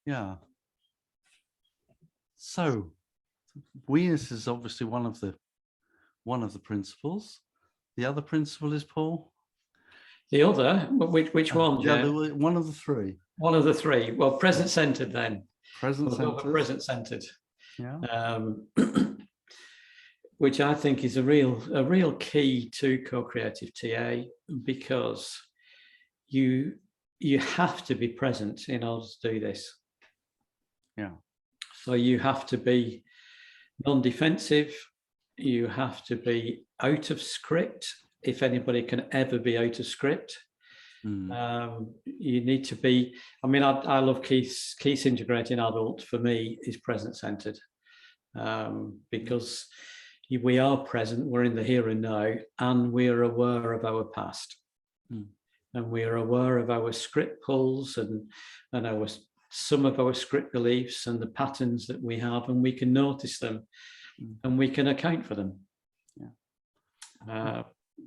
Yeah. So We-ness is obviously one of the principles. The other principle is, Paul? The other, which one, Yeah, Jay? one of the three. One of the three. Well, present-centered then. Present-centered. Present-centered. Yeah. Which I think is a real key to co-creative TA, because you have to be present in order to do this. Yeah. So you have to be non-defensive. You have to be out of script, if anybody can ever be out of script. You need to be, I mean, I love Keith's integrating adult, for me, is present-centered, because we are present, we're in the here and now, and we are aware of our past. And we are aware of our script pulls and some of our script beliefs and the patterns that we have, and we can notice them and we can account for them.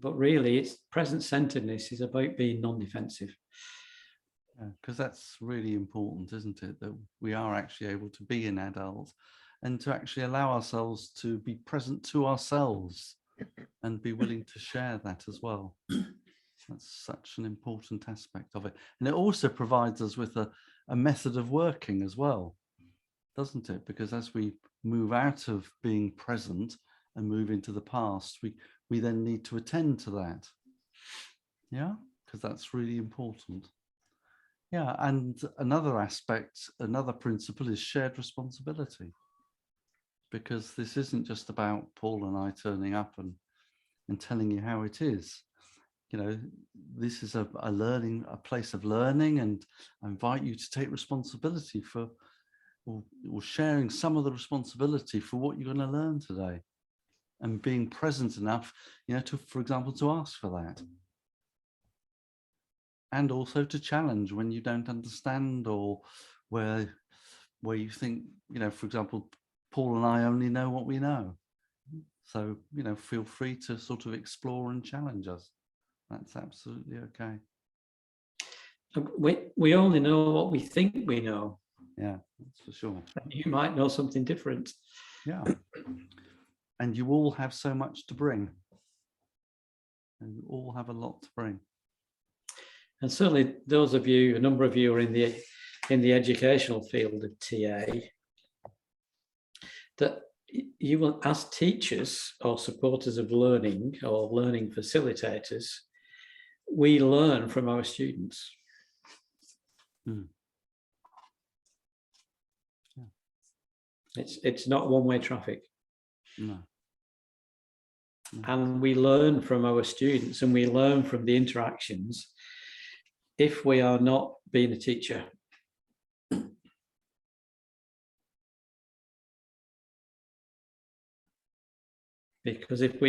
But really, it's present-centeredness is about being non-defensive. Because that's really important, isn't it? That we are actually able to be an adult and to actually allow ourselves to be present to ourselves and be willing to share that as well. That's such an important aspect of it. And it also provides us with a method of working as well, doesn't it? Because as we move out of being present and move into the past, we then need to attend to that. Yeah, because that's really important. Yeah, and another aspect, another principle is shared responsibility. Because this isn't just about Paul and I turning up and telling you how it is. You know, this is a place of learning, and I invite you to take responsibility for, or sharing some of the responsibility for what you're going to learn today, and being present enough, you know, to, for example, to ask for that. And also to challenge when you don't understand, or where you think, you know, for example, Paul and I only know what we know. So, you know, feel free to sort of explore and challenge us. That's absolutely okay. We only know what we think we know. Yeah, that's for sure. You might know something different. Yeah. And you all have so much to bring. And you all have a lot to bring. And certainly those of you, a number of you are in the educational field of TA, that you will, as teachers or supporters of learning or learning facilitators, we learn from our students. Yeah. It's not one-way traffic. No. And we learn from our students, and we learn from the interactions if we are not being a teacher. Because if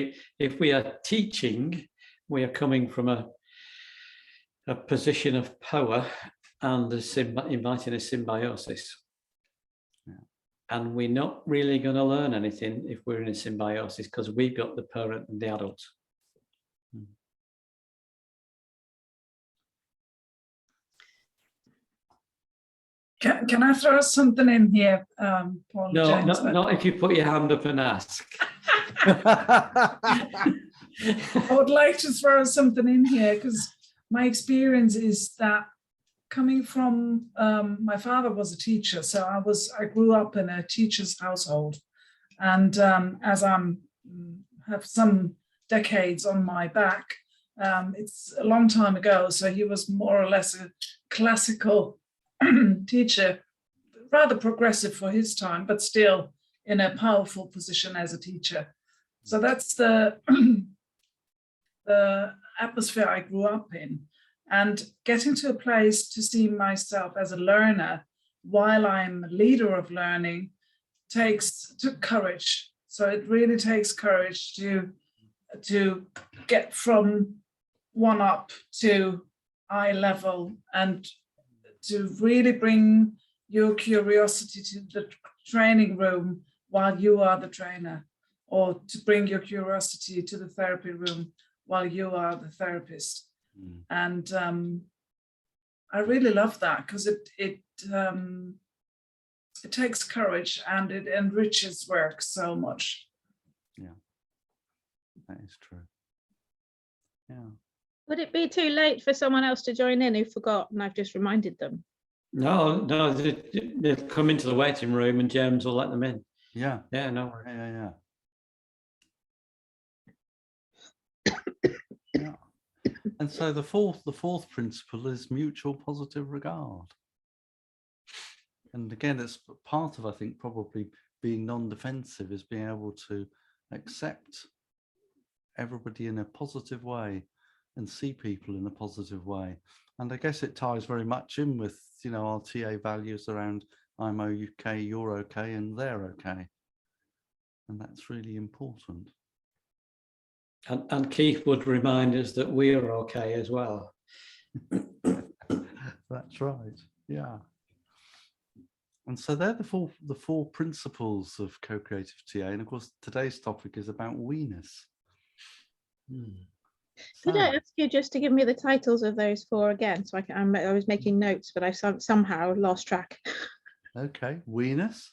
we are teaching, we are coming from a position of power and inviting a symbiosis. Yeah. And we're not really going to learn anything if we're in a symbiosis, because we've got the parent and the adult. Can I throw something in here, Paul? No, not if you put your hand up and ask. I would like to throw something in here, because my experience is that coming from, my father was a teacher, so I grew up in a teacher's household, and as have some decades on my back, it's a long time ago, so he was more or less a classical teacher, rather progressive for his time, but still in a powerful position as a teacher. So that's the atmosphere I grew up in. And getting to a place to see myself as a learner while I'm a leader of learning took courage. So it really takes courage to get from one up to eye level, and to really bring your curiosity to the training room while you are the trainer, or to bring your curiosity to the therapy room while you are the therapist. And I really love that, because it it takes courage, and it enriches work so much. Yeah, that is true. Yeah. Would it be too late for someone else to join in who forgot and I've just reminded them? No, they'll come into the waiting room and James will let them in. Yeah. Yeah, no. Yeah. Yeah. And so the fourth principle is mutual positive regard. And again, it's part of, I think, probably being non-defensive, is being able to accept everybody in a positive way and see people in a positive way. And I guess it ties very much in with, you know, our TA values around I'm okay, you're okay, and they're okay. And that's really important. And Keith would remind us that we are okay as well. That's right. Yeah. And so they're the four principles of co-creative TA. And of course, today's topic is about we-ness. Could I ask you just to give me the titles of those four again? So I was making notes, but I somehow lost track. Okay. We-ness.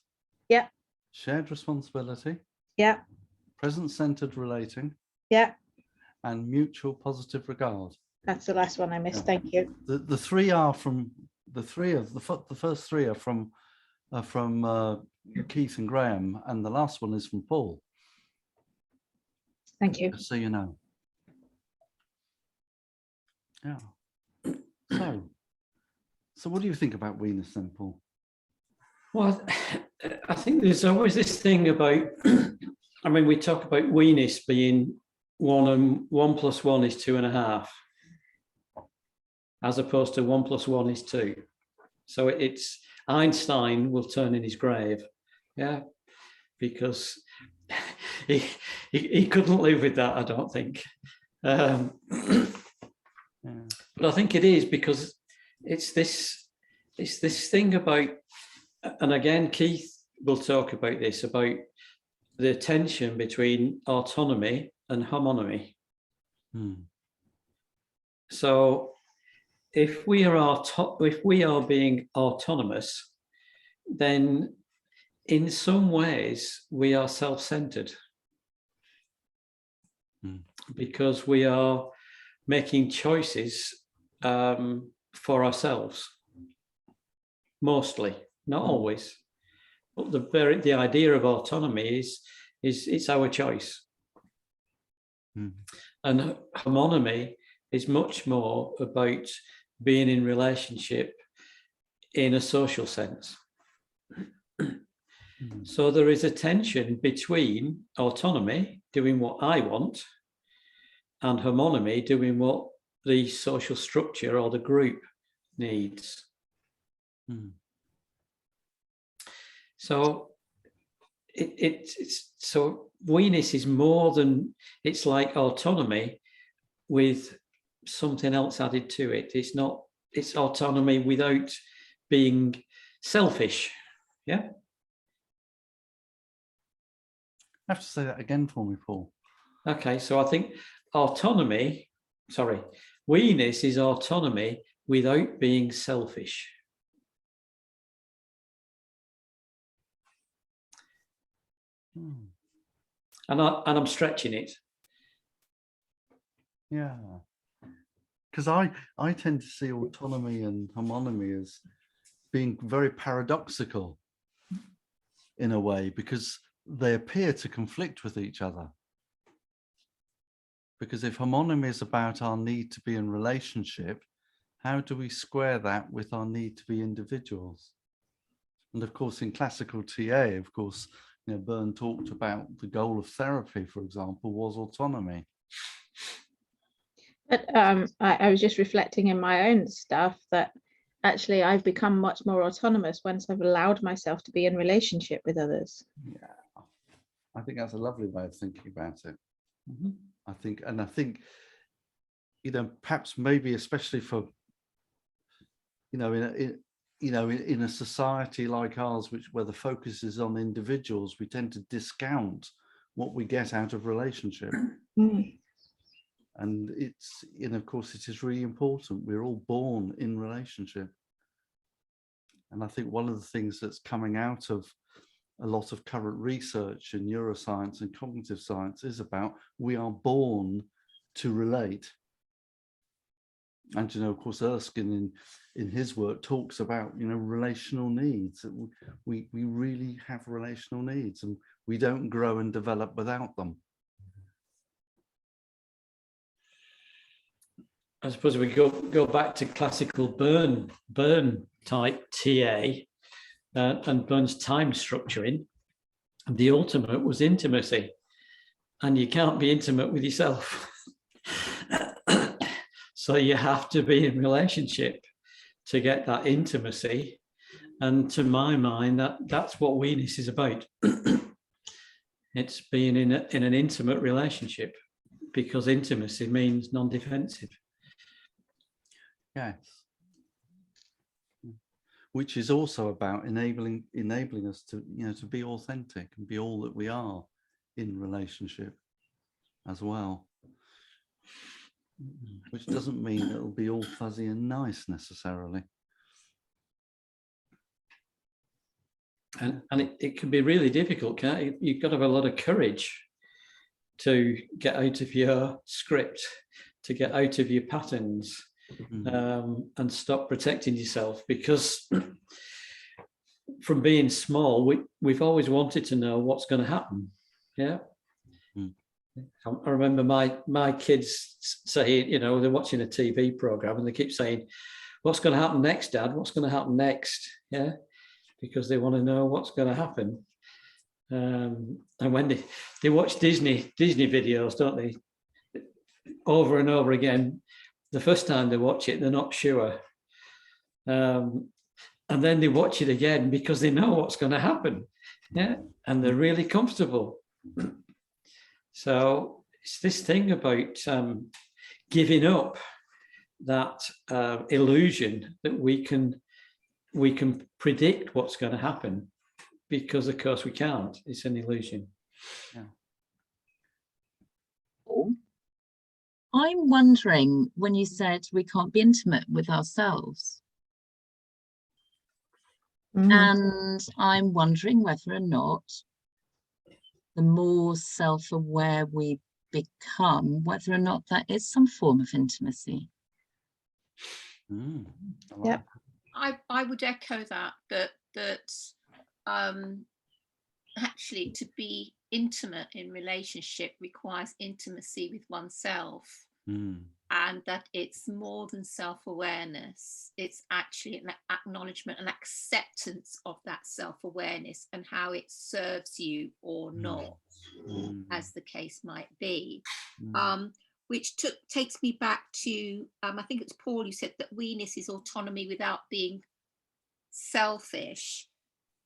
Yeah. Shared responsibility. Yeah. Present-centered relating. Yeah. And mutual positive regard. That's the last one I missed. Yeah. Thank you. The three are from the first three are from Keith and Graham, and the last one is from Paul. Thank you. Just so you know. Yeah. So what do you think about we-ness then, Paul? Well, I think there's always this thing about, I mean, we talk about we-ness being 1 and 1 + 1 is 2.5, as opposed to 1 + 1 is 2. So it's Einstein will turn in his grave, yeah, because he couldn't live with that, I don't think. Yeah. But I think it is because it's this thing about, and again, Keith will talk about this, about the tension between autonomy and homonomy. So if we are being autonomous, then in some ways we are self-centered, because we are making choices for ourselves, mostly, not always. But the idea of autonomy is it's our choice. And homonomy is much more about being in relationship in a social sense. So there is a tension between autonomy, doing what I want, and homonomy, doing what the social structure or the group needs. So so we-ness is more than, it's like autonomy with something else added to it. It's autonomy without being selfish. Yeah. I have to say that again for me, Paul. Okay, so I think we-ness is autonomy without being selfish. And I'm stretching it. Yeah, because I tend to see autonomy and homonomy as being very paradoxical in a way, because they appear to conflict with each other. Because if homonomy is about our need to be in relationship, how do we square that with our need to be individuals? And of course, in classical TA, of course, you know, Byrne talked about the goal of therapy, for example, was autonomy. But I was just reflecting in my own stuff that actually I've become much more autonomous once I've allowed myself to be in relationship with others. Yeah, I think that's a lovely way of thinking about it. I think, you know, perhaps maybe especially for, you know, in a society like ours, where the focus is on individuals, we tend to discount what we get out of relationship. And it's, you know, of course, it is really important. We're all born in relationship. And I think one of the things that's coming out of a lot of current research in neuroscience and cognitive science is about we are born to relate. And, you know, of course, Erskine in his work talks about, you know, relational needs. We really have relational needs, and we don't grow and develop without them. I suppose we go back to classical Byrne type TA and Byrne's time structuring. The ultimate was intimacy, and you can't be intimate with yourself. So you have to be in relationship to get that intimacy. And to my mind, that's what We-ness is about. It's being in an intimate relationship, because intimacy means non-defensive. Yes. Which is also about enabling us to, you know, to be authentic and be all that we are in relationship as well. Which doesn't mean it'll be all fuzzy and nice necessarily. And it can be really difficult, can't it? You've got to have a lot of courage to get out of your script, to get out of your patterns, and stop protecting yourself. Because from being small, we've always wanted to know what's going to happen. Yeah. I remember my kids say, you know, they're watching a TV program and they keep saying, "What's going to happen next, Dad? What's going to happen next?" Yeah, because they want to know what's going to happen. And when they watch Disney videos, don't they, over and over again, the first time they watch it, they're not sure. And then they watch it again because they know what's going to happen. Yeah, and they're really comfortable. So it's this thing about giving up that illusion that we can predict what's going to happen, because of course we can't. It's an illusion. Yeah. I'm wondering, when you said we can't be intimate with ourselves, and I'm wondering whether or not the more self-aware we become, whether or not that is some form of intimacy. Yep. I would echo that actually to be intimate in relationship requires intimacy with oneself, and that it's more than self-awareness. It's actually an acknowledgement and acceptance of that self-awareness and how it serves you or not, as the case might be. Which takes me back to, I think it's Paul who said that We-ness is autonomy without being selfish.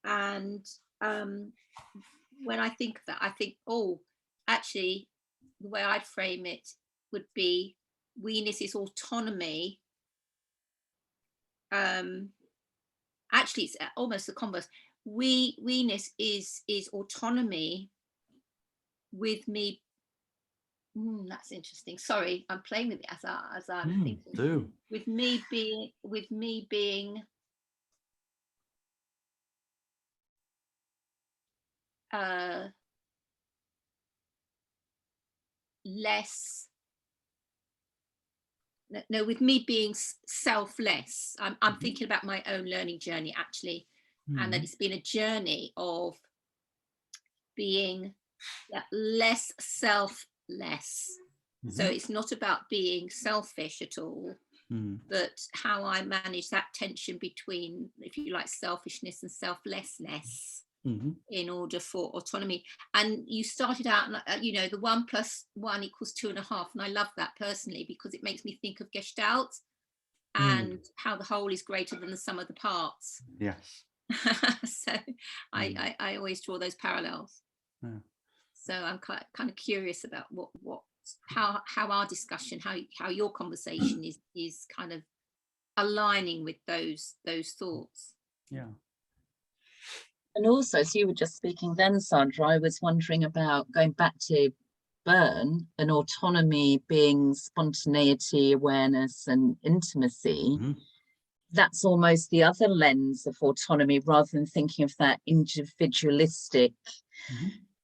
And when I think of that, I think, oh, actually, the way I'd frame it would be We-ness is autonomy. Actually, it's almost the converse. We-ness is autonomy with me. That's interesting. Sorry, I'm playing with it as I'm thinking. With me being less. No, with me being selfless. I'm thinking about my own learning journey actually, and that it's been a journey of being less selfless. So it's not about being selfish at all, but how I manage that tension between, if you like, selfishness and selflessness in order for autonomy. And you started out, you know, the 1 + 1 = 2.5, and I love that personally because it makes me think of Gestalt and how the whole is greater than the sum of the parts. Yes. So I always draw those parallels. So I'm kind of curious about how our discussion, how your conversation is kind of aligning with those thoughts. Yeah. And also, as you were just speaking then, Sandra, I was wondering about going back to Byrne and autonomy being spontaneity, awareness, and intimacy. that's almost the other lens of autonomy, rather than thinking of that individualistic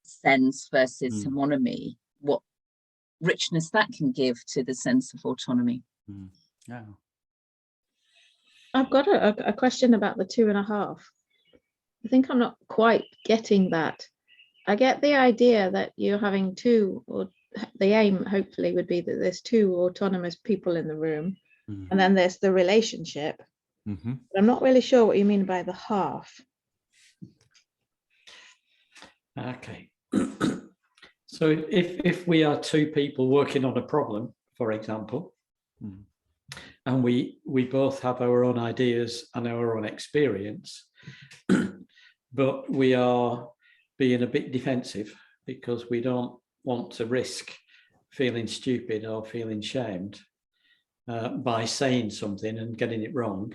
sense versus homonomy, what richness that can give to the sense of autonomy. Yeah. I've got a question about the 2.5. I think I'm not quite getting that. I get the idea that you're having two, or the aim hopefully would be that there's two autonomous people in the room, and then there's the relationship. But I'm not really sure what you mean by the half. Okay. So if we are two people working on a problem, for example, and we both have our own ideas and our own experience, but we are being a bit defensive because we don't want to risk feeling stupid or feeling shamed by saying something and getting it wrong,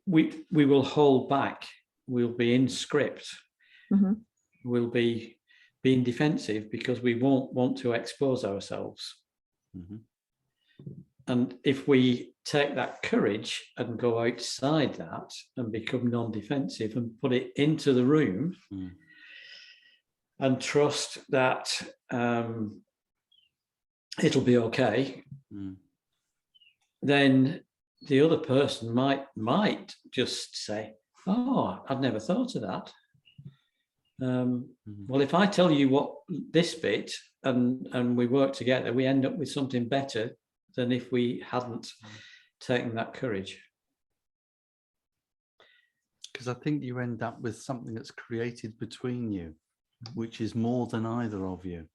we will hold back. We'll be in script. We'll be being defensive because we won't want to expose ourselves. And if we take that courage and go outside that and become non-defensive and put it into the room and trust that it'll be okay, then the other person might just say, oh, I'd never thought of that. Well, if I tell you what this bit and we work together, we end up with something better than if we hadn't taken that courage. Because I think you end up with something that's created between you, which is more than either of you.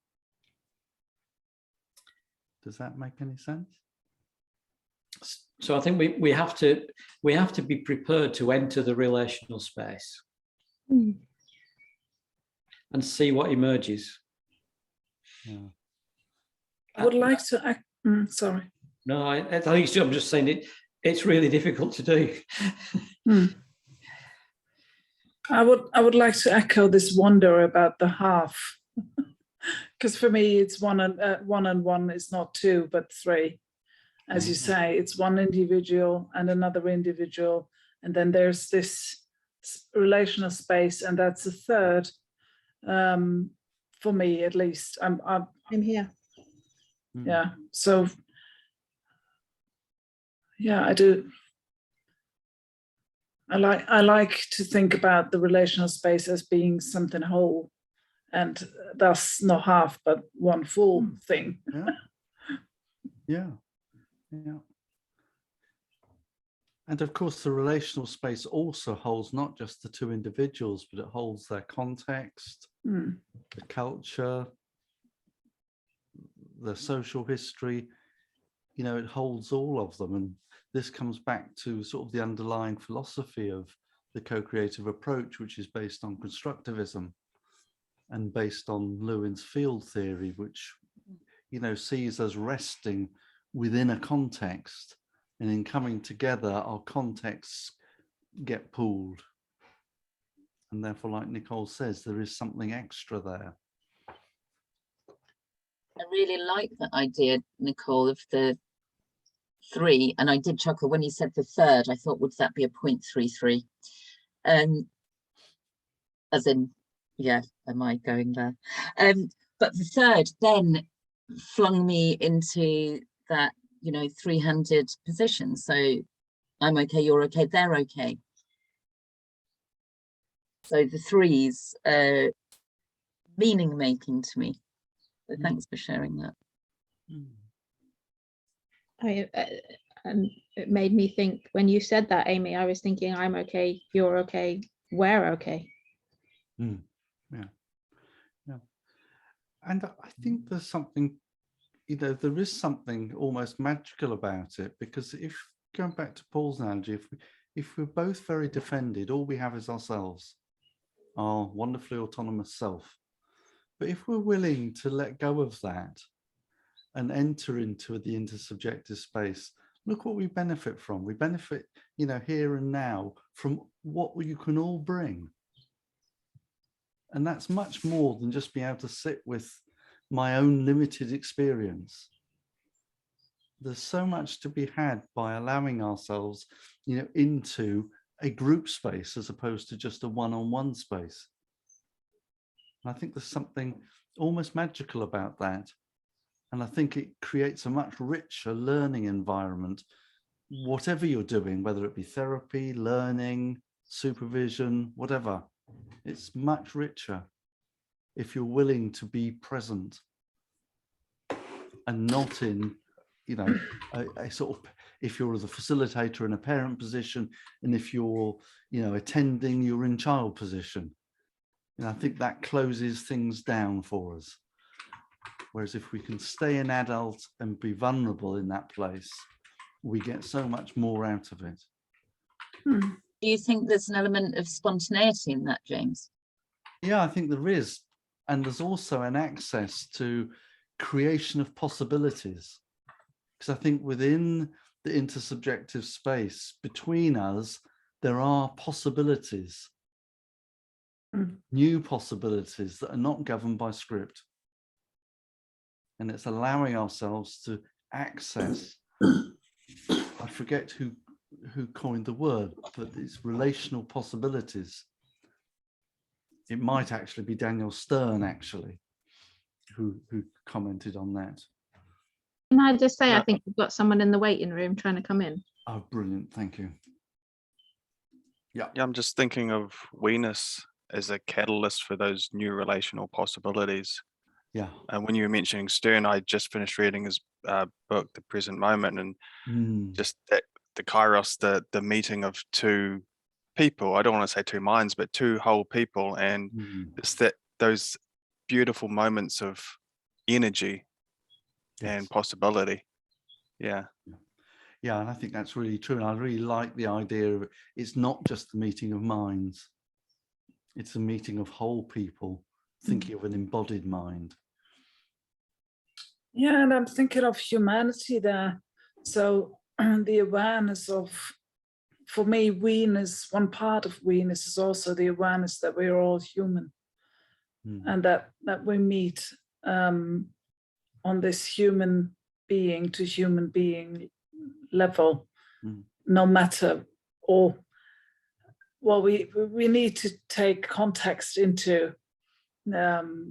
Does that make any sense? So I think we have to be prepared to enter the relational space and see what emerges. Yeah. I would like to. Sorry. No, I think I'm just saying it's really difficult to do. I would like to echo this wonder about the half, because for me it's one and one is not two but three. As you say, it's one individual and another individual, and then there's this relational space, and that's a third. For me, at least, I'm here. Yeah. So, yeah, I do. I like to think about the relational space as being something whole, and thus not half but one full thing. Yeah. And of course, the relational space also holds not just the two individuals, but it holds their context, the culture, the social history. You know, it holds all of them. And this comes back to sort of the underlying philosophy of the co-creative approach, which is based on constructivism and based on Lewin's field theory, which, you know, sees us resting within a context, and in coming together, our contexts get pooled. And therefore, like Nicole says, there is something extra there. I really like that idea, Nicole, of the three. And I did chuckle when you said the third. I thought, would that be a 0.33? As in, yeah, am I going there? But the third then flung me into that, you know, three-handed position. So I'm okay, you're okay, they're okay. So the threes meaning making to me. So thanks for sharing that. And it made me think, when you said that, Amy, I was thinking, I'm okay, you're okay, we're okay. Yeah. And I think there's something, you know, there is something almost magical about it, because if, going back to Paul's analogy, if we're both very defended, all we have is ourselves, our wonderfully autonomous self. But if we're willing to let go of that and enter into the intersubjective space, look what we benefit from. We benefit, you know, here and now from what you can all bring. And that's much more than just being able to sit with my own limited experience. there's so much to be had by allowing ourselves, into a group space as opposed to just a one-on-one space. And I think there's something almost magical about that. And I think it creates a much richer learning environment, whatever you're doing, whether it be therapy, learning, supervision, whatever. It's much richer if you're willing to be present and not in, a sort of, if you're the facilitator in a parent position, and if you're, attending, you're in child position. And I think that closes things down for us. Whereas if we can stay an adult and be vulnerable in that place, we get so much more out of it. Do you think there's an element of spontaneity in that, James? Yeah, I think there is. And there's also an access to creation of possibilities. Because I think within the intersubjective space between us, there are possibilities, new possibilities that are not governed by script. And it's allowing ourselves to access, I forget who coined the word, but it's relational possibilities. It might actually be Daniel Stern, actually, who commented on that. Can I just say, I think we've got someone in the waiting room trying to come in. Oh, brilliant. Thank you. Yeah, I'm just thinking of We-ness as a catalyst for those new relational possibilities. Yeah. And when you were mentioning Stern, I just finished reading his book, The Present Moment, and just that the kairos, the meeting of two people. I don't want to say two minds, but two whole people, and it's those beautiful moments of energy and possibility. Yeah, and I think that's really true. And I really like the idea of it's not just the meeting of minds; it's a meeting of whole people thinking of an embodied mind. Yeah, and I'm thinking of humanity there. So the awareness of, for me, we-ness, one part of we-ness is also the awareness that we're all human, and that we meet on this human being to human being level, no matter, or, well, we need to take context into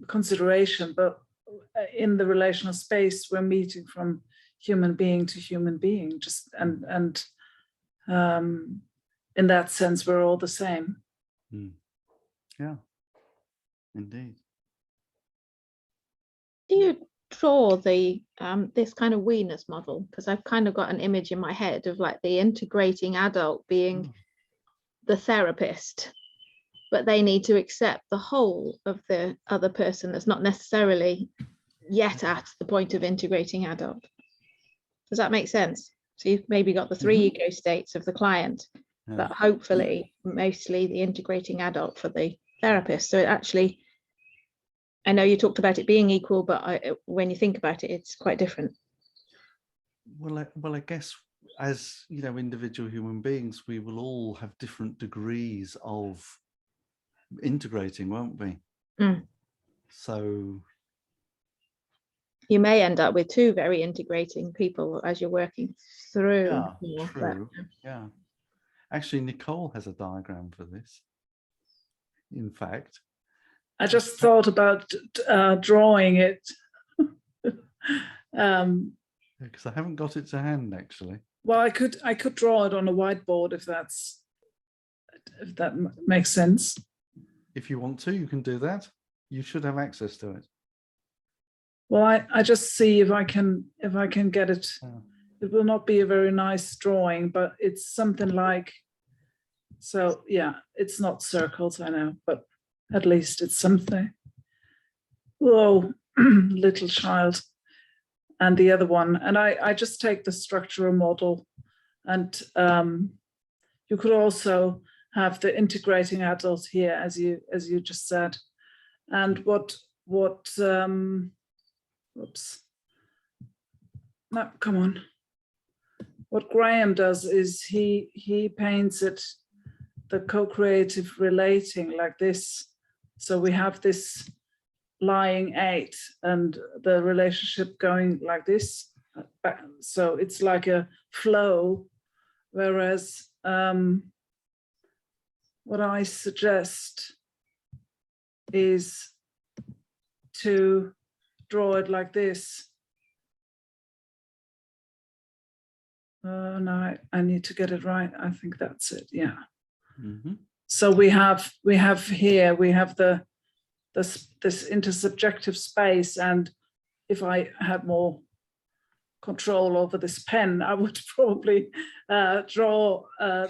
consideration, but in the relational space, we're meeting from human being to human being, just and in that sense, we're all the same. Yeah, indeed. Do you draw the this kind of we-ness model? Because I've kind of got an image in my head of like the integrating adult being the therapist, but they need to accept the whole of the other person that's not necessarily yet at the point of integrating adult. Does that make sense? So you've maybe got the three ego states of the client, but hopefully mostly the integrating adult for the therapist. So it actually, I know you talked about it being equal, but when you think about it, it's quite different. Well, I guess as individual human beings, we will all have different degrees of integrating, won't we? So you may end up with two very integrating people as you're working through. True. Yeah. Actually, Nicole has a diagram for this. In fact, I just thought about drawing it. Because I haven't got it to hand, actually. Well, I could draw it on a whiteboard if that makes sense. If you want to, you can do that. You should have access to it. Well, I just see if I can get it. It will not be a very nice drawing, but it's something like, so yeah, it's not circles, I know, but at least it's something. Whoa, little child. And the other one, and I just take the structural model, and you could also have the integrating adult here, as you just said. And what oops, no, come on. What Graham does is he paints it, the co-creative relating like this. So we have this lying 8 and the relationship going like this, So it's like a flow, whereas what I suggest is to draw it like this. No, I need to get it right. I think that's it. Yeah. So we have here this intersubjective space, and if I had more control over this pen, I would probably draw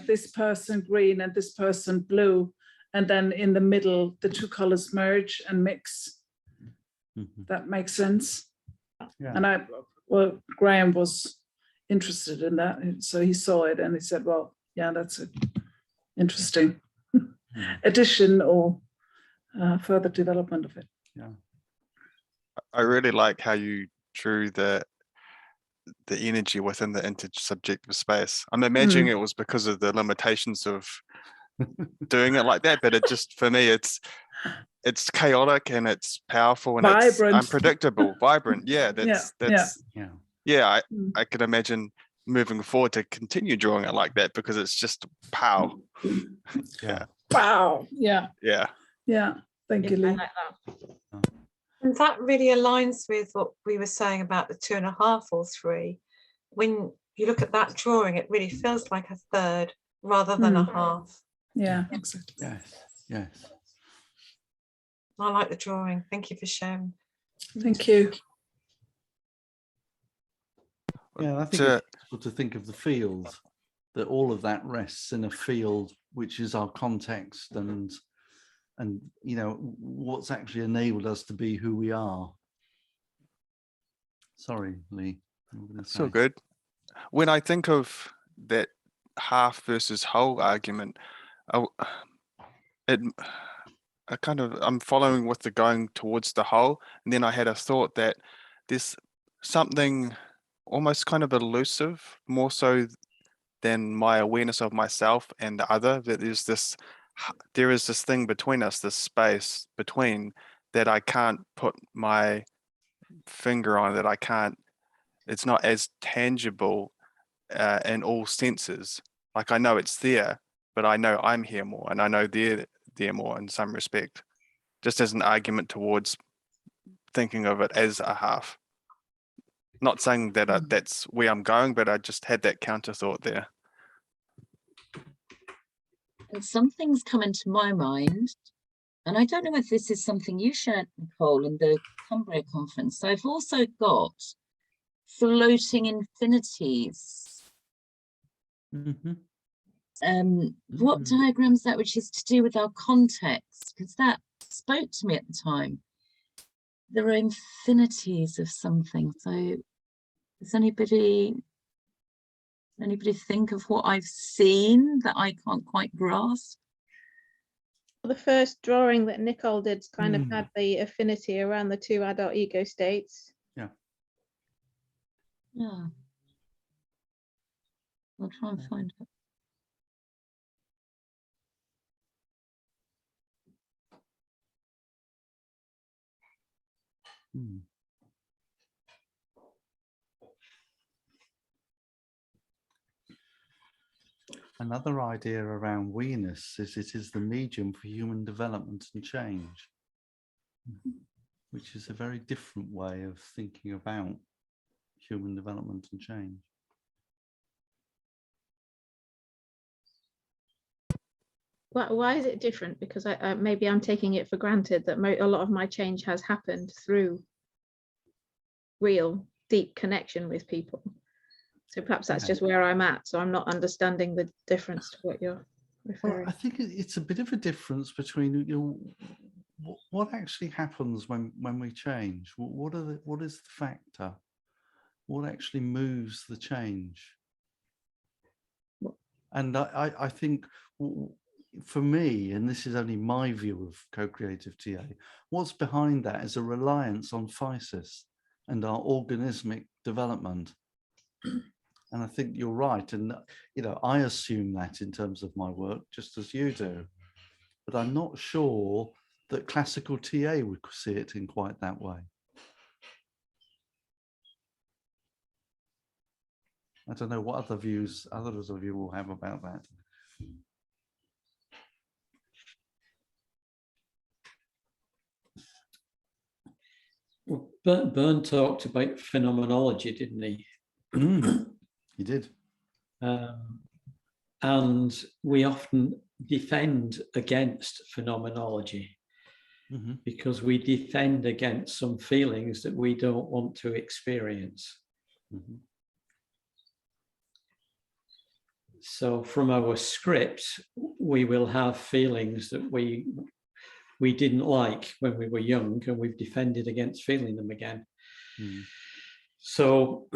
this person green and this person blue, and then in the middle the two colors merge and mix. That makes sense. Yeah. And Graham was interested in that, so he saw it and he said, well, yeah, that's an interesting addition or further development of it. Yeah, I really like how you drew the energy within the intersubjective space. I'm imagining it was because of the limitations of doing it like that, but it just, for me, it's chaotic and it's powerful and Vibrant. it's unpredictable, vibrant. Yeah, I could imagine moving forward to continue drawing it like that because it's just pow. Yeah. Wow. Yeah. Yeah. Yeah. Thank you, I Lee. like that. And that really aligns with what we were saying about the 2.5 or 3. When you look at that drawing, it really feels like a third rather than a half. Yeah, exactly. yes, yes. I like the drawing. Thank you for sharing. Thank you. Yeah, I think it's useful to think of the field, that all of that rests in a field which is our context and you know what's actually enabled us to be who we are. Sorry, Lee. So good. When I think of that half versus whole argument, I'm following with the going towards the whole, and then I had a thought that there's something almost kind of elusive, more so than my awareness of myself and the other, that there is this thing between us, this space between, that I can't put my finger on, that I can't, it's not as tangible in all senses. Like I know it's there, but I know I'm here more, and I know they're there more in some respect, just as an argument towards thinking of it as a half. Not saying that that's where I'm going, but I just had that counter thought there. And something's come into my mind, and I don't know if this is something you shared, Nicole, in the Cumbria conference. So I've also got floating infinities. What diagram is that, which is to do with our context? Because that spoke to me at the time. There are infinities of something. So does anybody think of what I've seen that I can't quite grasp? The first drawing that Nicole did kind of had the affinity around the 2 adult ego states. Yeah. Yeah. I'll try and find it. Another idea around we-ness is it is the medium for human development and change, which is a very different way of thinking about human development and change. Why is it different? Because maybe I'm taking it for granted that a lot of my change has happened through real deep connection with people. So perhaps that's just where I'm at. So I'm not understanding the difference to what you're referring. Well, I think it's a bit of a difference between what actually happens when we change. What is the factor? What actually moves the change? And I think for me, and this is only my view of co-creative TA, what's behind that is a reliance on physis and our organismic development. And I think you're right. And, you know, I assume that in terms of my work, just as you do. But I'm not sure that classical TA would see it in quite that way. I don't know what other views others of you will have about that. Well, Byrne talked about phenomenology, didn't he? He did. And we often defend against phenomenology because we defend against some feelings that we don't want to experience. So from our script, we will have feelings that we didn't like when we were young, and we've defended against feeling them again. So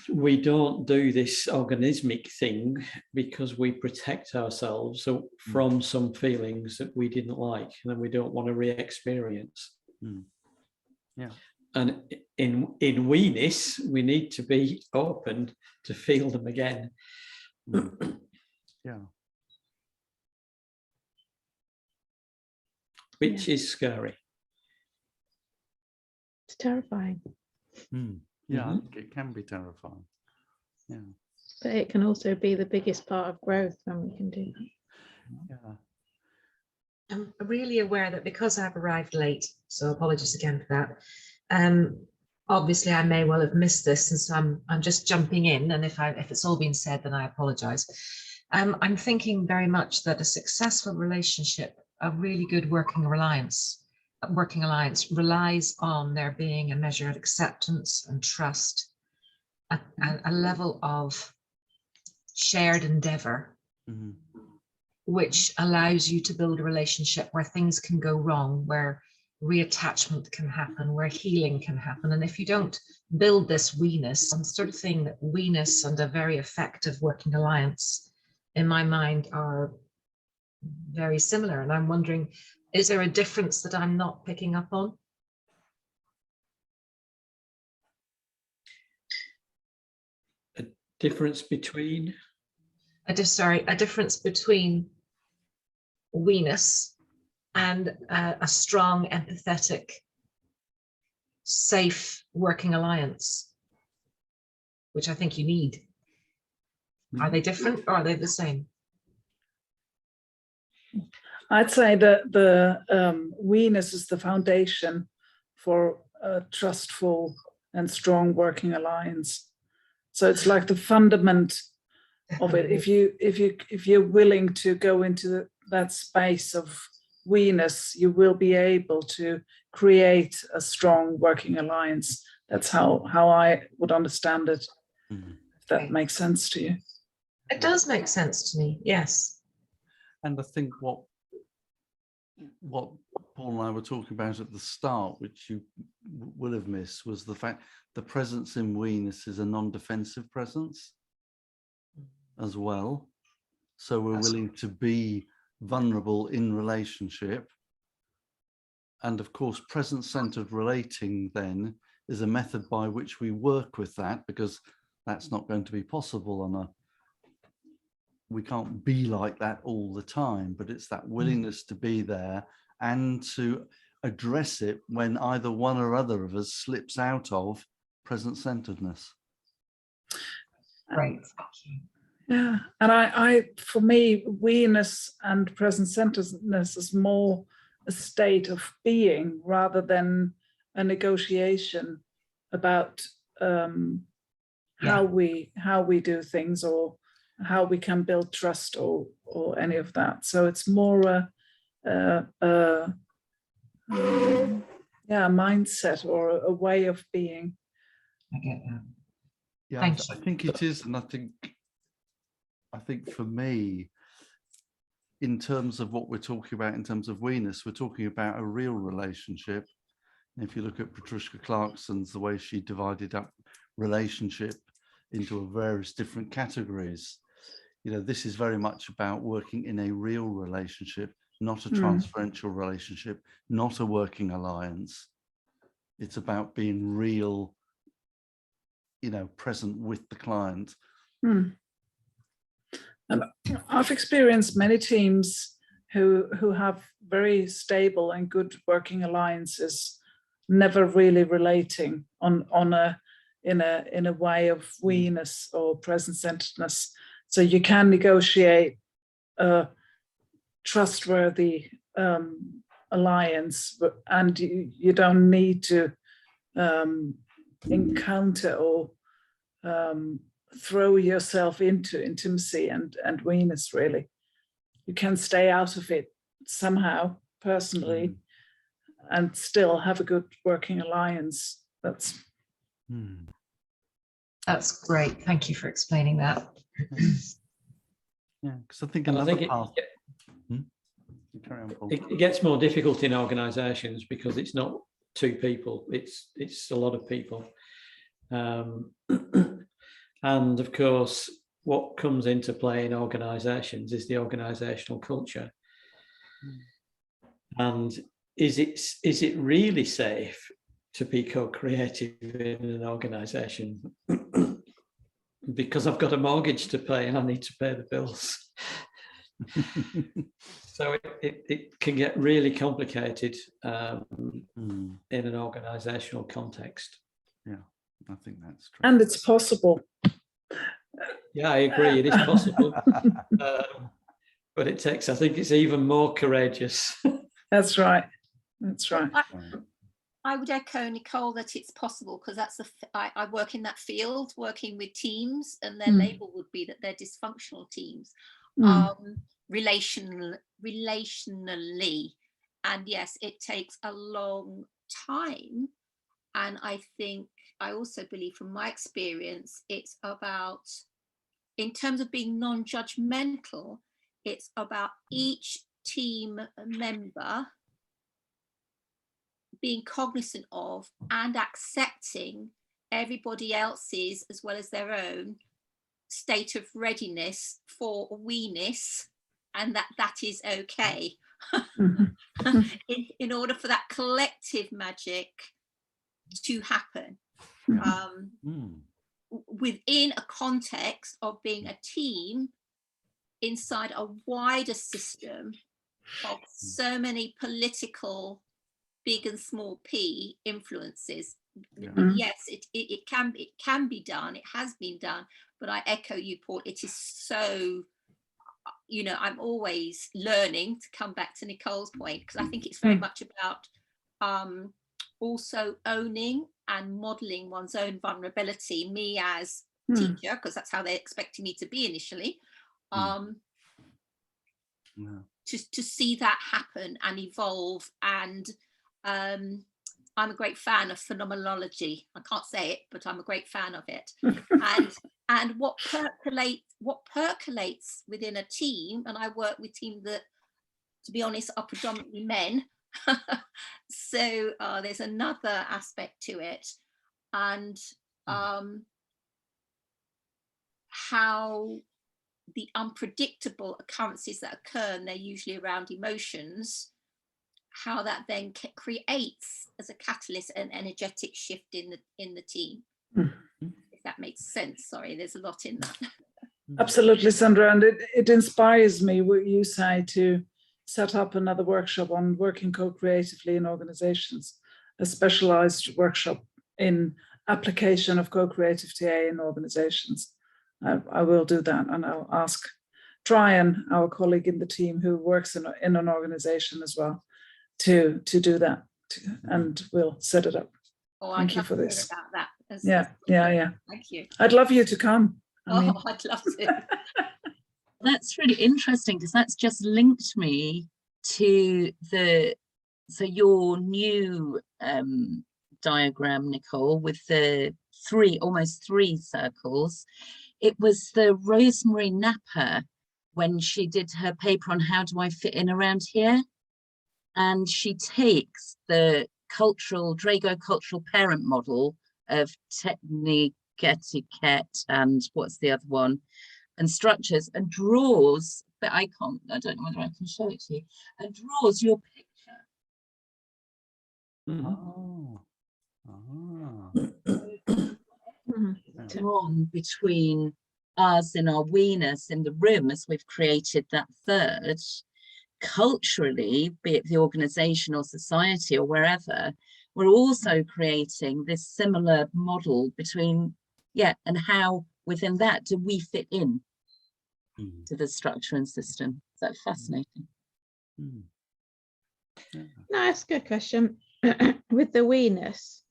we don't do this organismic thing because we protect ourselves from some feelings that we didn't like and we don't want to re-experience. Yeah. And in we-ness, we need to be open to feel them again. Yeah. Which is scary. It's terrifying. Yeah, I think it can be terrifying. Yeah. But it can also be the biggest part of growth when we can do that. Yeah. I'm really aware that because I've arrived late, so apologies again for that. Obviously, I may well have missed this, and so I'm just jumping in. And if it's all been said, then I apologise. I'm thinking very much that a successful relationship, a really good working alliance relies on there being a measure of acceptance and trust, a level of shared endeavour, which allows you to build a relationship where things can go wrong, where reattachment can happen, where healing can happen. And if you don't build this we-ness, I'm sort of saying that we-ness and a very effective working alliance, in my mind, are very similar. And I'm wondering, is there a difference that I'm not picking up on? A difference between? A difference between we-ness and a strong, empathetic, safe working alliance, which I think you need. Are they different or are they the same? I'd say that the we-ness is the foundation for a trustful and strong working alliance. So it's like the fundament of it. If you're willing to go into that space of we-ness, you will be able to create a strong working alliance. That's how I would understand it. If that makes sense to you. It does make sense to me, yes. And I think what Paul and I were talking about at the start, which you will have missed, was the fact the presence in we-ness is a non-defensive presence as well. So we're willing to be vulnerable in relationship. And of course, present-centered relating then is a method by which we work with that, because that's not going to be possible on we can't be like that all the time, but it's that willingness to be there and to address it when either one or other of us slips out of present-centeredness. Right. Yeah, and I for me, we-ness and present-centeredness is more a state of being rather than a negotiation about how we do things or how we can build trust or any of that. So it's more a mindset or a way of being. I get that. Yeah, Thanks. I think it is, and I think for me, in terms of what we're talking about in terms of we-ness, we're talking about a real relationship. If you look at Patricia Clarkson's, the way she divided up relationship into various different categories, you know, this is very much about working in a real relationship, not a transferential relationship, not a working alliance. It's about being real, you know, present with the client. And I've experienced many teams who have very stable and good working alliances, never really relating on a in a way of we-ness or present-centeredness. So you can negotiate a trustworthy alliance, and you don't need to encounter or throw yourself into intimacy and we-ness, really. You can stay out of it somehow, personally, and still have a good working alliance. That's great. Thank you for explaining that. Yeah, because I think another path. Carry on, Paul. It gets more difficult in organisations because it's not two people; it's a lot of people, and of course, what comes into play in organisations is the organisational culture. And is it really safe to be co-creative in an organisation? Because I've got a mortgage to pay and I need to pay the bills. So it can get really complicated in an organisational context. Yeah, I think that's true. And it's possible. Yeah, I agree. It is possible. But it takes, I think it's even more courageous. That's right. That's right. I would echo Nicole that it's possible, because I work in that field, working with teams, and their label would be that they're dysfunctional teams, relationally. And yes, it takes a long time. And I also believe from my experience, it's about, in terms of being non-judgmental, it's about each team member being cognizant of and accepting everybody else's as well as their own state of readiness for we-ness, and that is okay. in order for that collective magic to happen within a context of being a team inside a wider system of so many political big and small p influences. Yes, it can be done, it has been done, but I echo you, Paul, it is so, I'm always learning, to come back to Nicole's point, because I think it's very much about also owning and modeling one's own vulnerability, me as teacher, because that's how they're expecting me to be initially, to see that happen and evolve. And I'm a great fan of phenomenology. I can't say it, but I'm a great fan of it. and what percolates within a team, and I work with teams that, to be honest, are predominantly men. So there's another aspect to it, and how the unpredictable occurrences that occur, and they're usually around emotions, how that then creates as a catalyst an energetic shift in the team. If that makes sense. Sorry, there's a lot in that. Absolutely, Sandra, and it inspires me what you say to set up another workshop on working co-creatively in organizations, a specialized workshop in application of co-creative TA in organizations. I will do that, and I'll ask Tryon, our colleague in the team who works in an organization as well, to do that, and we'll set it up. Thank you for this. About that. Yeah. Thank you. I'd love you to come. I'd love to. That's really interesting, because that's just linked me to your new diagram, Nicole, with the almost three circles. It was the Rosemary Napper when she did her paper on how do I fit in around here, and she takes the Drago cultural parent model of technique, etiquette, and what's the other one, and structures, and draws, but I don't know whether I can show it to you, and draws your picture. Drawn between us and our we-ness in the room as we've created that third, culturally, be it the organization or society or wherever, we're also creating this similar model between, and how within that do we fit in to the structure and system. So that's fascinating. No, that's a good question. With the we-ness,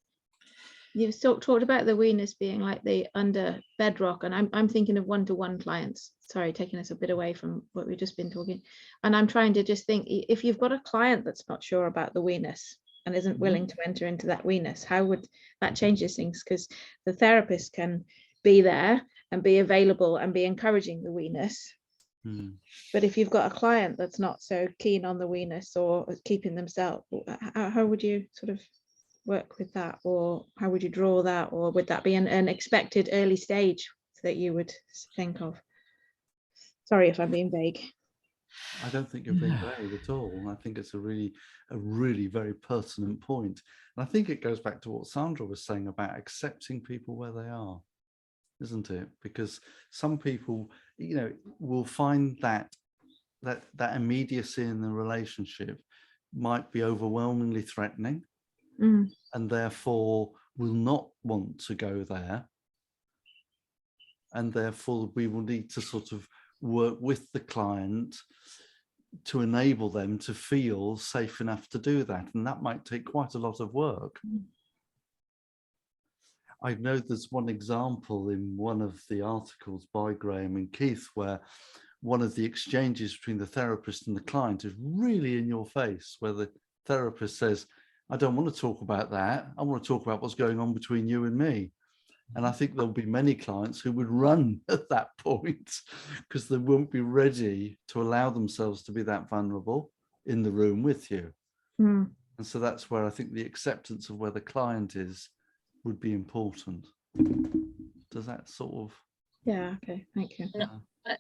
you've talked about the we-ness being like the under bedrock, and I'm thinking of one-to-one clients. Sorry, taking us a bit away from what we've just been talking. And I'm trying to just think, if you've got a client that's not sure about the we-ness and isn't willing to enter into that we-ness, how would that changes things? Because the therapist can be there and be available and be encouraging the we-ness. But if you've got a client that's not so keen on the we-ness or keeping themselves, how would you sort of work with that, or how would you draw that, or would that be an expected early stage that you would think of? Sorry if I'm being vague. I don't think you're being vague at all. I think it's a really very pertinent point. And I think it goes back to what Sandra was saying about accepting people where they are, isn't it? Because some people, you know, will find that immediacy in the relationship might be overwhelmingly threatening, and therefore will not want to go there. And therefore we will need to sort of work with the client to enable them to feel safe enough to do that. And that might take quite a lot of work. I know there's one example in one of the articles by Graham and Keith where one of the exchanges between the therapist and the client is really in your face, where the therapist says, I don't want to talk about that. I want to talk about what's going on between you and me. And I think there'll be many clients who would run at that point because they won't be ready to allow themselves to be that vulnerable in the room with you. And so that's where I think the acceptance of where the client is would be important. Does that sort of? Yeah, okay, thank you.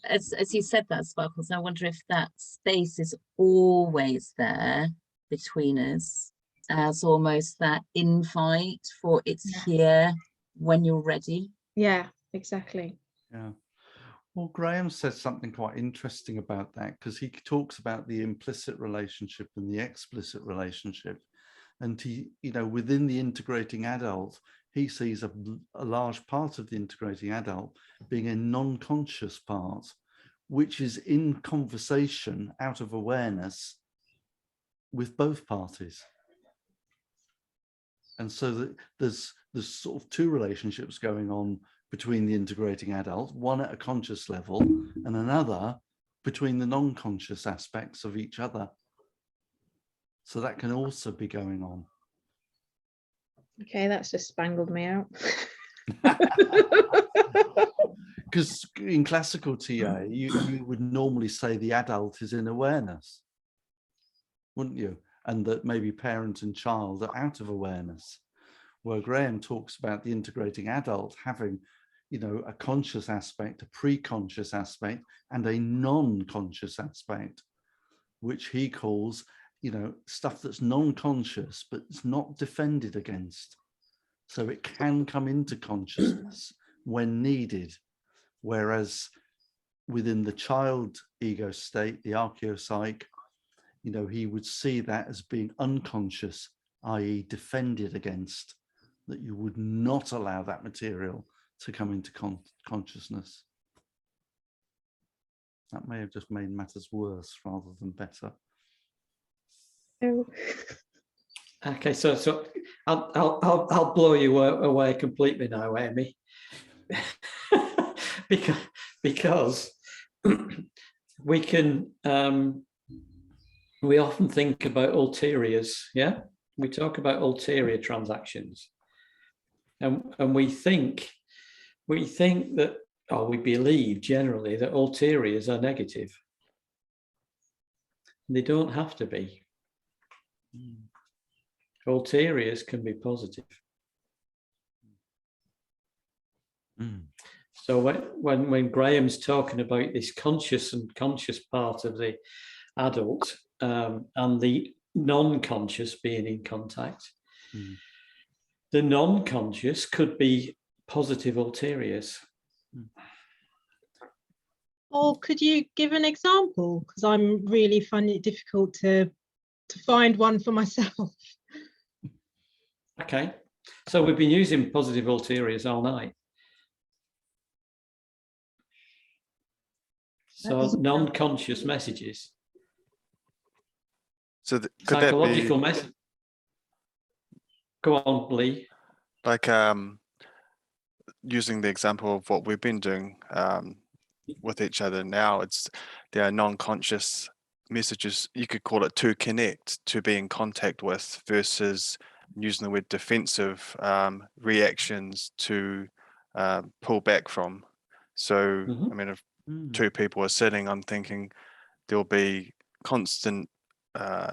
As you said that, Sparkles, I wonder if that space is always there between us as almost that invite for it's here when you're ready. Yeah, exactly. Yeah. Well, Graham says something quite interesting about that, because he talks about the implicit relationship and the explicit relationship. And he, you know, within the integrating adult, he sees a large part of the integrating adult being a non-conscious part, which is in conversation out of awareness with both parties. And so that there's sort of two relationships going on between the integrating adult, one at a conscious level and another between the non-conscious aspects of each other. So that can also be going on. Okay, that's just spangled me out. Because in classical TA, you would normally say the adult is in awareness, wouldn't you? And that maybe parent and child are out of awareness. Where Graham talks about the integrating adult having, you know, a conscious aspect, a pre-conscious aspect, and a non-conscious aspect, which he calls, you know, stuff that's non-conscious, but it's not defended against. So it can come into consciousness when needed. Whereas within the child ego state, the archeopsych, you know, he would see that as being unconscious, i.e. defended against, that you would not allow that material to come into consciousness. That may have just made matters worse rather than better. Oh. Okay, so I'll blow you away completely now, Amy, because we can we often think about ulteriors, yeah? We talk about ulterior transactions, and we think that, or we believe generally that ulteriors are negative. They don't have to be. Ulteriors can be positive. So when Graham's talking about this conscious and conscious part of the adult and the non-conscious being in contact, the non-conscious could be positive ulteriors. Or could you give an example? Because I'm really finding it difficult to find one for myself. Okay, so we've been using positive ulteriors all night. So non-conscious messages. So could that Psychological be message. Go on, Lee. like using the example of what we've been doing with each other now? There are non-conscious messages, you could call it, to connect, to be in contact with, versus using the word defensive reactions to pull back from. So I mean, if two people are sitting, I'm thinking there'll be constant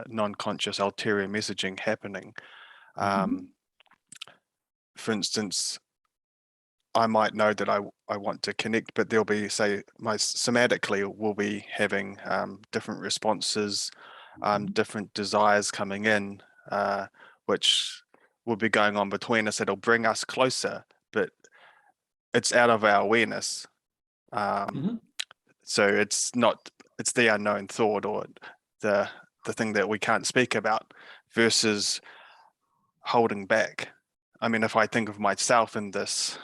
non-conscious ulterior messaging happening. For instance, I might know that I want to connect, but there'll be, say, somatically we'll be having different responses, different desires coming in, which will be going on between us. It'll bring us closer, but it's out of our awareness. So it's the unknown thought, or the thing that we can't speak about, versus holding back. I mean, if I think of myself in this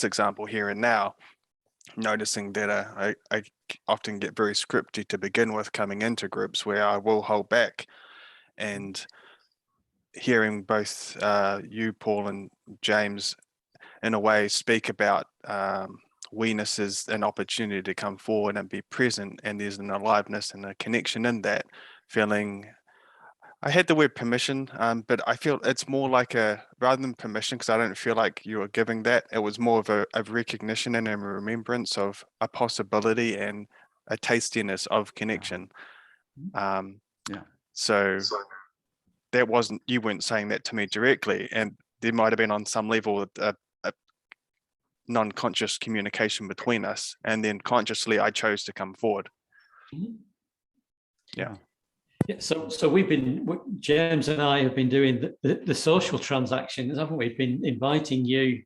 example here and now, noticing that I often get very scripty to begin with coming into groups where I will hold back, and hearing both you, Paul, and James in a way speak about we-ness as an opportunity to come forward and be present, and there's an aliveness and a connection in that, feeling, I had the word permission, but I feel it's more like rather than permission, because I don't feel like you were giving that, it was more of a recognition and a remembrance of a possibility and a tastiness of connection. So that wasn't, you weren't saying that to me directly, and there might have been on some level a non-conscious communication between us, and then consciously I chose to come forward. Yeah, so James and I have been doing the social transactions, haven't we? Been inviting you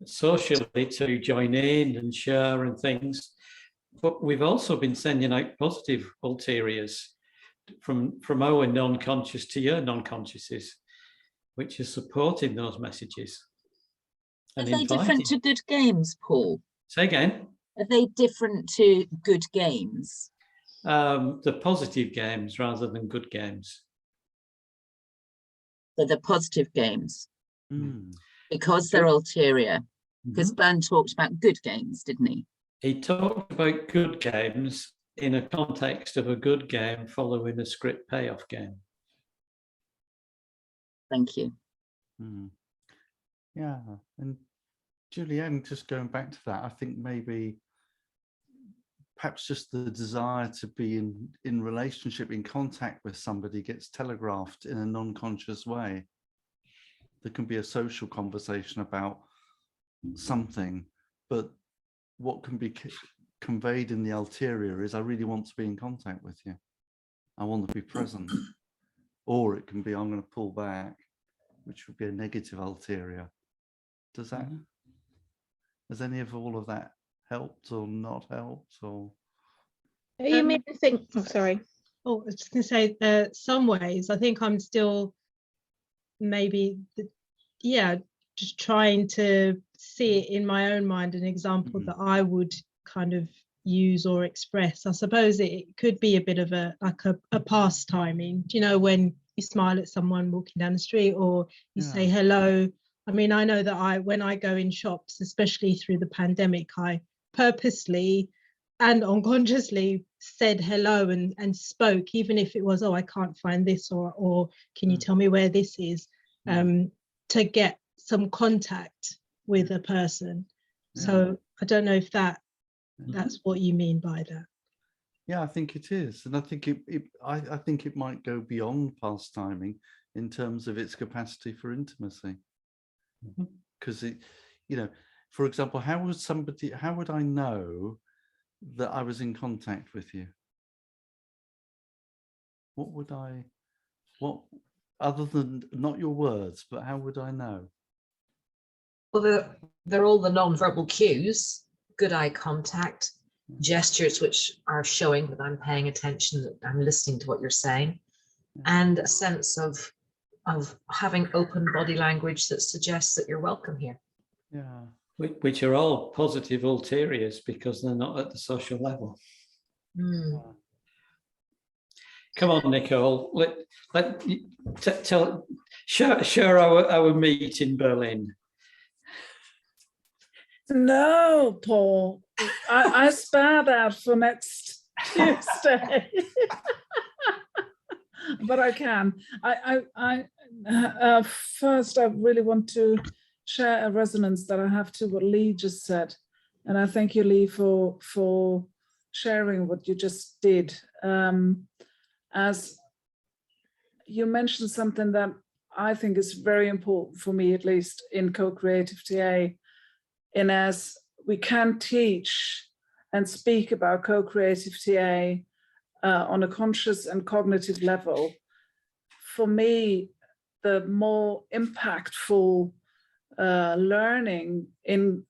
socially to join in and share and things, but we've also been sending out positive ulteriors from our non-conscious to your non-consciouses, which is supporting those messages. Are they different to good games, Paul? Say again? Are they different to good games? The positive games rather than good games. So the positive games, because they're ulterior. Because Ben talked about good games, didn't he? He talked about good games in a context of a good game following a script payoff game. Thank you. Yeah, and Julianne, just going back to that, I think maybe perhaps just the desire to be in relationship, in contact with somebody, gets telegraphed in a non-conscious way. There can be a social conversation about something, but what can be conveyed in the ulterior is, I really want to be in contact with you. I want to be present. Or it can be, I'm going to pull back, which would be a negative ulterior. Does that, has any of all of that helped or not helped? Or you made me think, oh sorry. Oh, I was just going to say, some ways I think I'm still maybe just trying to see it in my own mind, an example that I would kind of use or express. I suppose it could be a bit of a pastiming, you know, when you smile at someone walking down the street, or you say hello. I mean, I know that when I go in shops, especially through the pandemic, I purposely and unconsciously said hello and spoke, even if it was, oh, I can't find this, or can you tell me where this is, to get some contact with a person. So I don't know if that's what you mean by that. Yeah, I think it is, and I think I think it might go beyond pastiming in terms of its capacity for intimacy. Because it, you know, for example, how would I know that I was in contact with you? What other than not your words, but how would I know? Well, they're all the non-verbal cues: good eye contact, gestures which are showing that I'm paying attention, that I'm listening to what you're saying, and a sense of of having open body language that suggests that you're welcome here. Yeah. Which are all positive ulteriors because they're not at the social level. Mm. Come on, Nicole. Share our meet in Berlin. No, Paul, I spare that for next Tuesday. But I can. First, I really want to share a resonance that I have to what Lee just said, and I thank you, Lee, for sharing what you just did. As you mentioned something that I think is very important for me, at least in co-creative TA, in as we can teach and speak about co-creative TA on a conscious and cognitive level. For me, the more impactful learning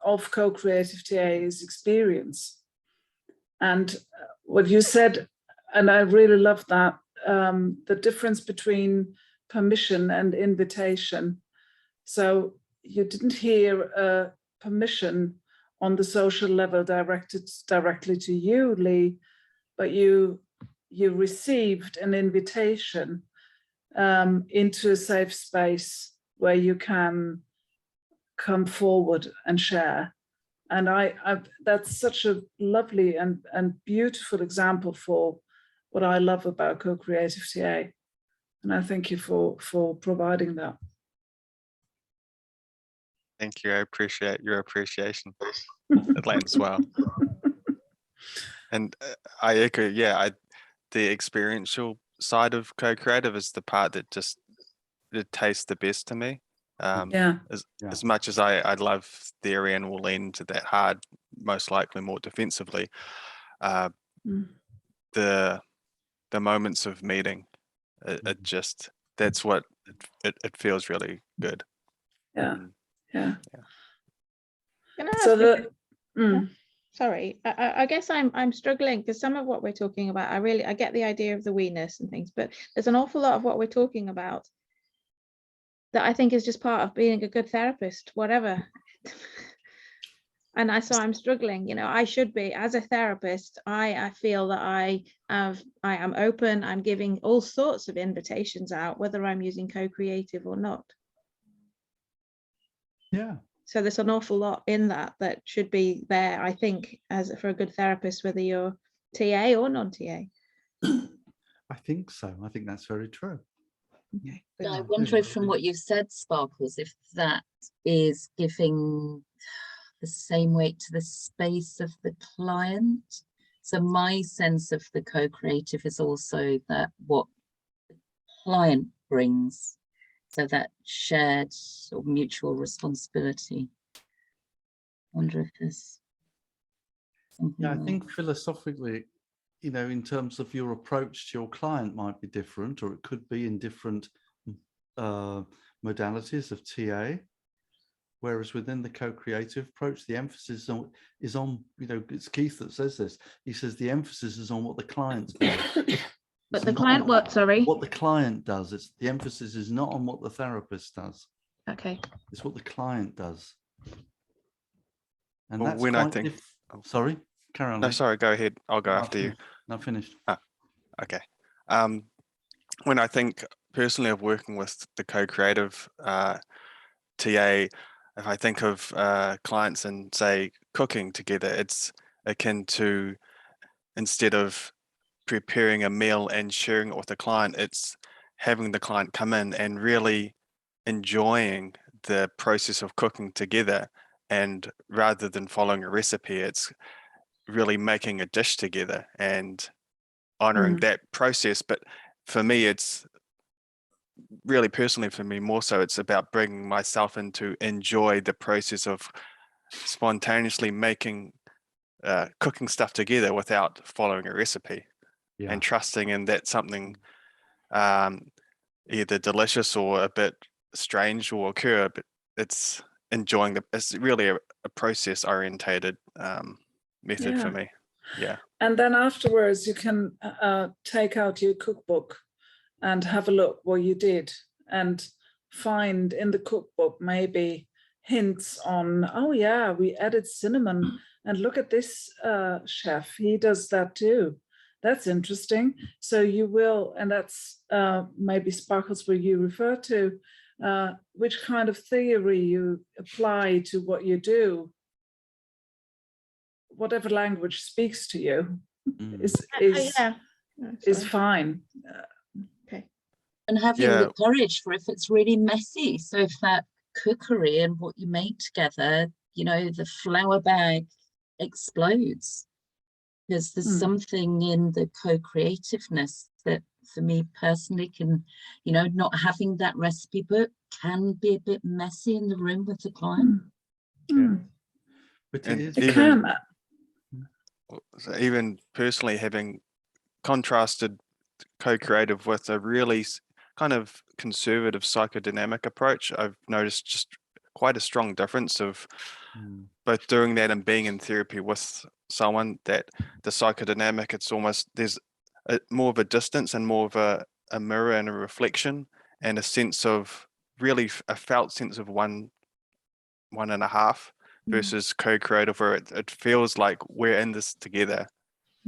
of co-creative TA is experience. And what you said, and I really love that, the difference between permission and invitation. So you didn't hear permission on the social level directed directly to you, Lee, but you received an invitation into a safe space where you can come forward and share. And that's such a lovely and beautiful example for what I love about co-creative TA. And I thank you for providing that. Thank you. I appreciate your appreciation. It lands well. And I echo, the experiential side of co-creative is the part that just, it tastes the best to me. As much as I love theory and will lean into that hard, most likely more defensively, the moments of meeting, it just, that's what it feels really good. Can I ask sorry, I guess I'm struggling because some of what we're talking about, I get the idea of the we-ness and things, but there's an awful lot of what we're talking about that I think is just part of being a good therapist, whatever. And so I'm struggling, you know, I should be, as a therapist, I feel that I am open, I'm giving all sorts of invitations out, whether I'm using co-creative or not. Yeah. So there's an awful lot in that should be there, I think, as for a good therapist, whether you're TA or non-TA. I think so. I think that's very true. Okay. I wonder if from what you've said, Sparkles, if that is giving the same weight to the space of the client. So my sense of the co-creative is also that what the client brings. So that shared or mutual responsibility. I wonder if there's something. Yeah, I think philosophically, you know, in terms of your approach to your client might be different, or it could be in different modalities of TA. Whereas within the co-creative approach, the emphasis is on, you know, it's Keith that says this. He says the emphasis is on what the client's doing. But the client what, sorry? What the client does. It's the emphasis is not on what the therapist does. Okay. It's what the client does. And well, that's when quite I think, sorry, carry on. No, sorry, go ahead. I'll go after you. No, finished. Okay. When I think personally of working with the co-creative TA, if I think of clients and say cooking together, it's akin to, instead of preparing a meal and sharing it with the client, it's having the client come in and really enjoying the process of cooking together. And rather than following a recipe, it's really making a dish together and honoring that process. But for me, it's really personally, for me more so, it's about bringing myself in to enjoy the process of spontaneously making cooking stuff together without following a recipe. And trusting in that something either delicious or a bit strange will occur, but it's enjoying it's really a process orientated method for me. And then afterwards you can take out your cookbook and have a look what you did and find in the cookbook maybe hints on, oh yeah, we added cinnamon, and look at this chef, he does that too. That's interesting. So you will, and that's maybe Sparkles where you refer to, which kind of theory you apply to what you do, whatever language speaks to you is fine. Okay. And having the courage for if it's really messy. So if that cookery and what you make together, you know, the flour bag explodes, because there's something in the co-creativeness that for me personally can, you know, not having that recipe book can be a bit messy in the room with the client. But even personally having contrasted co-creative with a really kind of conservative psychodynamic approach, I've noticed just quite a strong difference of both doing that and being in therapy with someone, that the psychodynamic, it's almost, there's more of a distance and more of a mirror and a reflection and a sense of really a felt sense of one and a half versus co-creative, where it feels like we're in this together.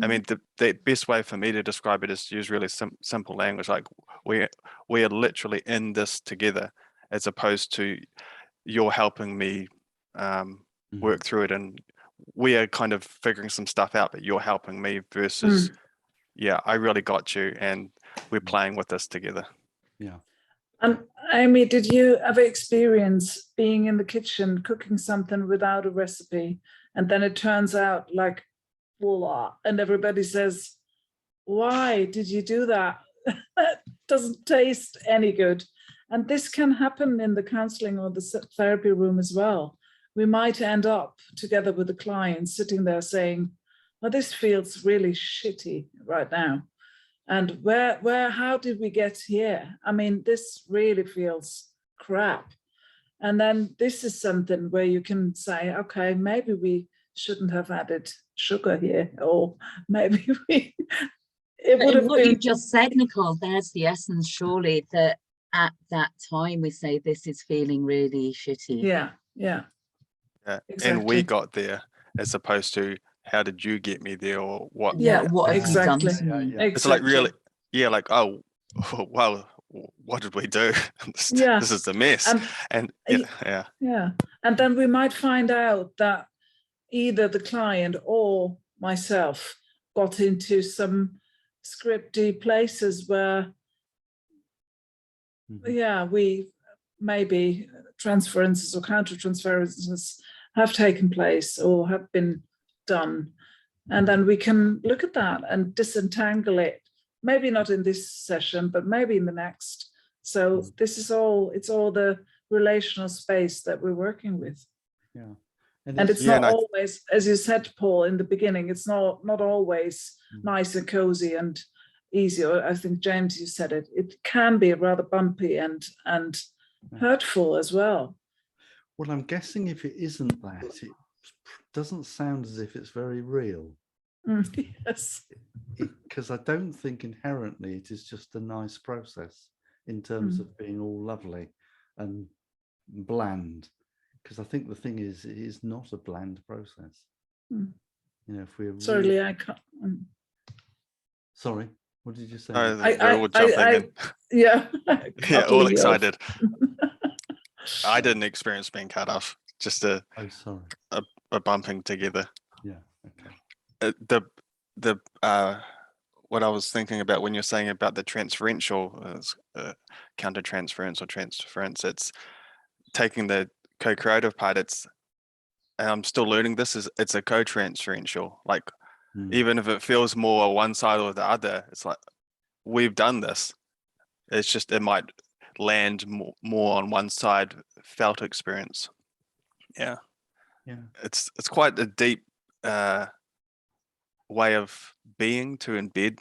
I mean, the best way for me to describe it is to use really simple language, like we are literally in this together, as opposed to you're helping me work through it, and we are kind of figuring some stuff out, but you're helping me versus, yeah, I really got you, and we're playing with this together. Yeah. Amy, did you ever experience being in the kitchen cooking something without a recipe, and then it turns out like voila, and everybody says, why did you do that? That doesn't taste any good. And this can happen in the counseling or the therapy room as well. We might end up together with the client sitting there saying, well, this feels really shitty right now. And how did we get here? I mean, this really feels crap. And then this is something where you can say, okay, maybe we shouldn't have added sugar here, or maybe it would have what been. you just said, Nicole, there's the essence, surely, that at that time we say this is feeling really shitty. Yeah. Exactly. And we got there, as opposed to how did you get me there, or what? Yeah, what have you done to me? Exactly. It's like really, like, oh, well, what did we do? This is the mess. And and then we might find out that either the client or myself got into some scripty places where we maybe transferences or counter transferences have taken place or have been done, and then we can look at that and disentangle it, maybe not in this session but maybe in the next. So this is all, it's all the relational space that we're working with. And it's not always, as you said, Paul, in the beginning, it's not always nice and cozy and easy. Or I think, James, you said it. It can be rather bumpy and hurtful as well. Well, I'm guessing if it isn't that, it doesn't sound as if it's very real. Yes. Because I don't think inherently it is just a nice process in terms of being all lovely and bland. Because I think the thing is, it is not a bland process. You know, if we're sorry, really... I can't. Sorry, what did you say? They're all jumping in. Yeah, all excited. I didn't experience being cut off. Just a bumping together. Yeah. Okay. The what I was thinking about when you're saying about the transferential counter-transference or transference, it's taking the co-creative part, and I'm still learning this, it's a co-transferential. Like even if it feels more one side or the other, it's like we've done this. It's just it might land more on one side felt experience. Yeah. It's quite a deep way of being to embed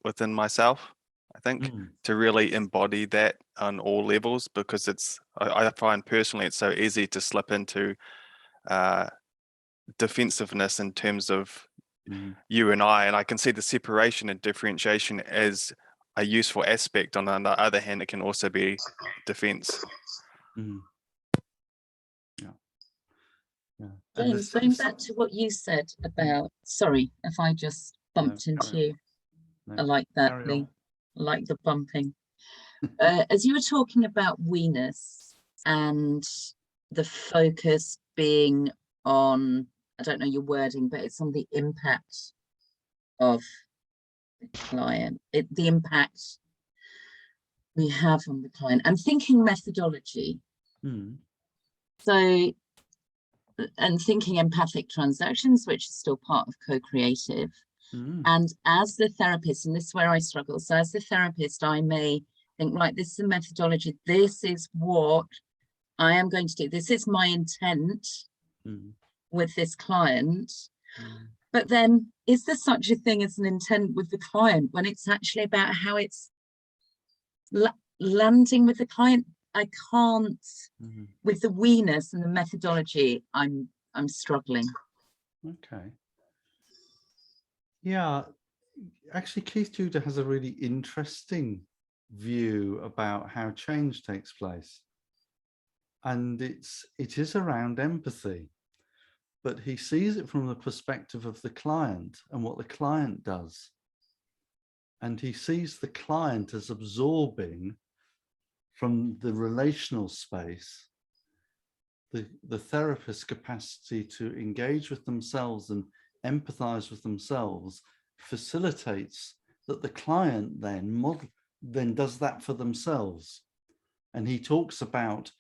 within myself, I think, to really embody that on all levels, because I find personally it's so easy to slip into defensiveness in terms of you and I can see the separation and differentiation as a useful aspect. On the other hand, it can also be defense. Yeah. James, going back to what you said about, sorry if I just bumped into you. I like that, Lee. I like the bumping. As you were talking about we-ness and the focus being on, I don't know your wording, but it's on the impact of the client, the impact we have on the client. I'm thinking methodology. So, and thinking empathic transactions, which is still part of co-creative. And as the therapist, and this is where I struggle, so as the therapist, I may think, right, this is a methodology, this is what I am going to do, this is my intent with this client. But then, is there such a thing as an intent with the client when it's actually about how it's landing with the client? I can't, with the we-ness and the methodology, I'm struggling. Okay. Yeah, actually Keith Judah has a really interesting view about how change takes place. And it is around empathy, but he sees it from the perspective of the client and what the client does. And he sees the client as absorbing from the relational space the therapist's capacity to engage with themselves and empathize with themselves facilitates that the client then does that for themselves. And he talks about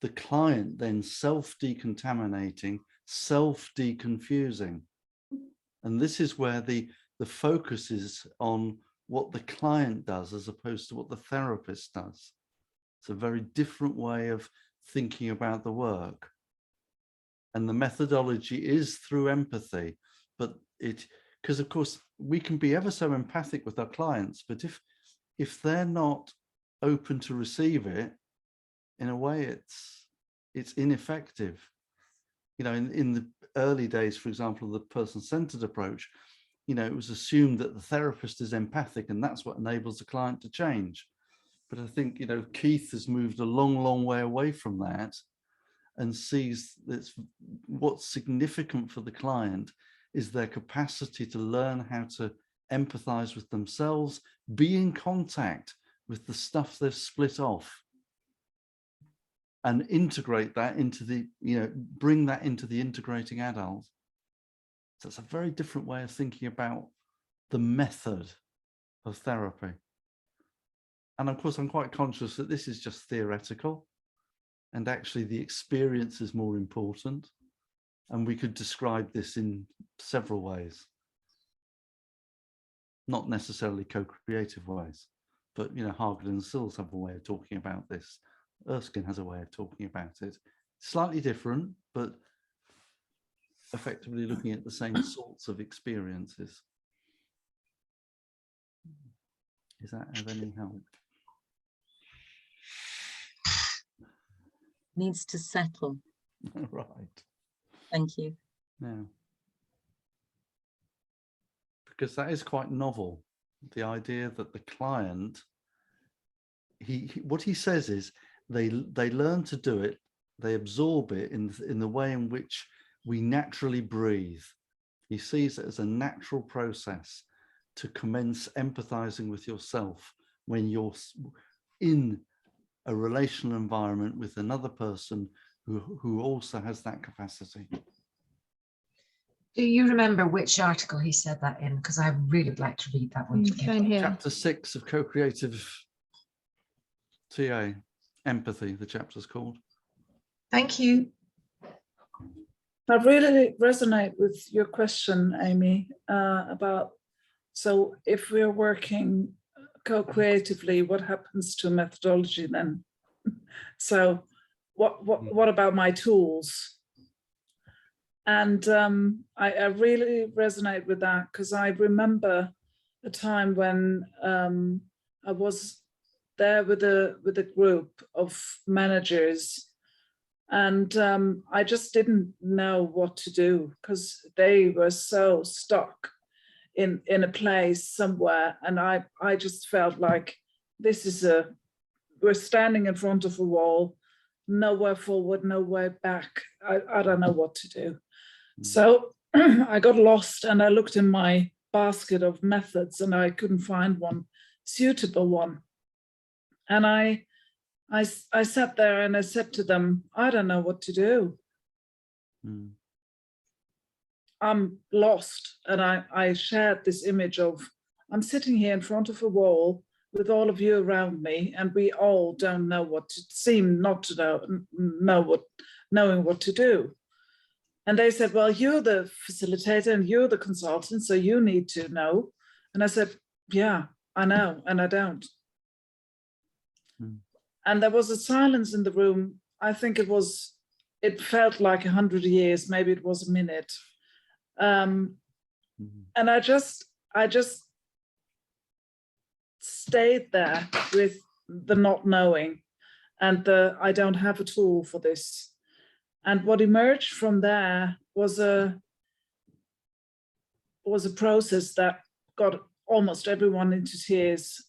the client then self-decontaminating, self-deconfusing. And this is where the focus is on what the client does as opposed to what the therapist does. It's a very different way of thinking about the work. And the methodology is through empathy, but because of course we can be ever so empathic with our clients, but if they're not open to receive it, in a way it's ineffective. You know, in the early days, for example, of the person-centered approach, you know, it was assumed that the therapist is empathic and that's what enables the client to change. But I think, you know, Keith has moved a long way away from that and sees that what's significant for the client is their capacity to learn how to empathize with themselves, be in contact with the stuff they've split off, and integrate that into the, you know, bring that into the integrating adult. So it's a very different way of thinking about the method of therapy. And of course, I'm quite conscious that this is just theoretical, and actually the experience is more important. And we could describe this in several ways, not necessarily co-creative ways, but, you know, Hargett and Sills have a way of talking about this. Erskine has a way of talking about it. Slightly different, but effectively looking at the same sorts of experiences. Is that of any help? Needs to settle. Right. Thank you. Yeah. Because that is quite novel. The idea that the client, what he says is they learn to do it, they absorb it in the way in which we naturally breathe. He sees it as a natural process to commence empathizing with yourself when you're in a relational environment with another person who also has that capacity. Do you remember which article he said that in? Because I really would like to read that one. Same here. Chapter 6 of Co-Creative TA, Empathy, the chapter's called. Thank you. I really resonate with your question, Amy, about, so if we're working co-creatively, what happens to methodology then? So what about my tools? And I really resonate with that, because I remember a time when I was there with a group of managers, and I just didn't know what to do, because they were so stuck in a place somewhere, and I just felt like we're standing in front of a wall, nowhere forward, nowhere back. I don't know what to do. So I got lost, and I looked in my basket of methods, and I couldn't find one suitable one. And I sat there and I said to them, I don't know what to do. I'm lost. And I shared this image of, I'm sitting here in front of a wall with all of you around me, and we all don't know what to seem not to knowing what to do. And they said, well, you're the facilitator and you're the consultant, so you need to know. And I said, yeah, I know, and I don't. And there was a silence in the room. I think it felt like 100 years, maybe it was a minute. And I just stayed there with the not knowing and I don't have a tool for this. And what emerged from there was a process that got almost everyone into tears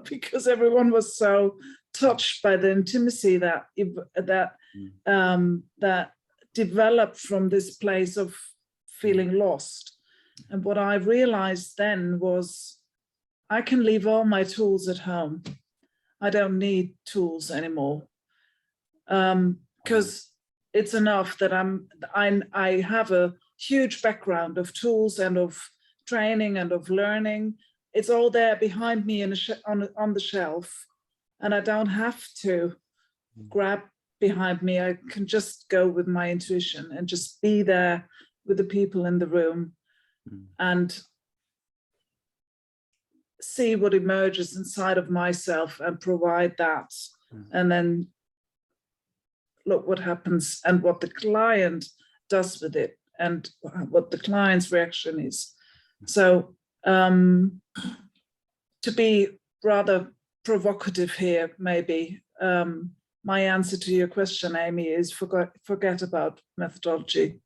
because everyone was so touched by the intimacy that developed from this place of feeling lost. And what I realized then was I can leave all my tools at home. I don't need tools anymore because it's enough that I have a huge background of tools and of training and of learning. It's all there behind me on the shelf, and I don't have to grab behind me. I can just go with my intuition and just be there with the people in the room and see what emerges inside of myself and provide that, and then look what happens and what the client does with it and what the client's reaction is. So to be rather provocative here, maybe my answer to your question, Amy, is forget about methodology.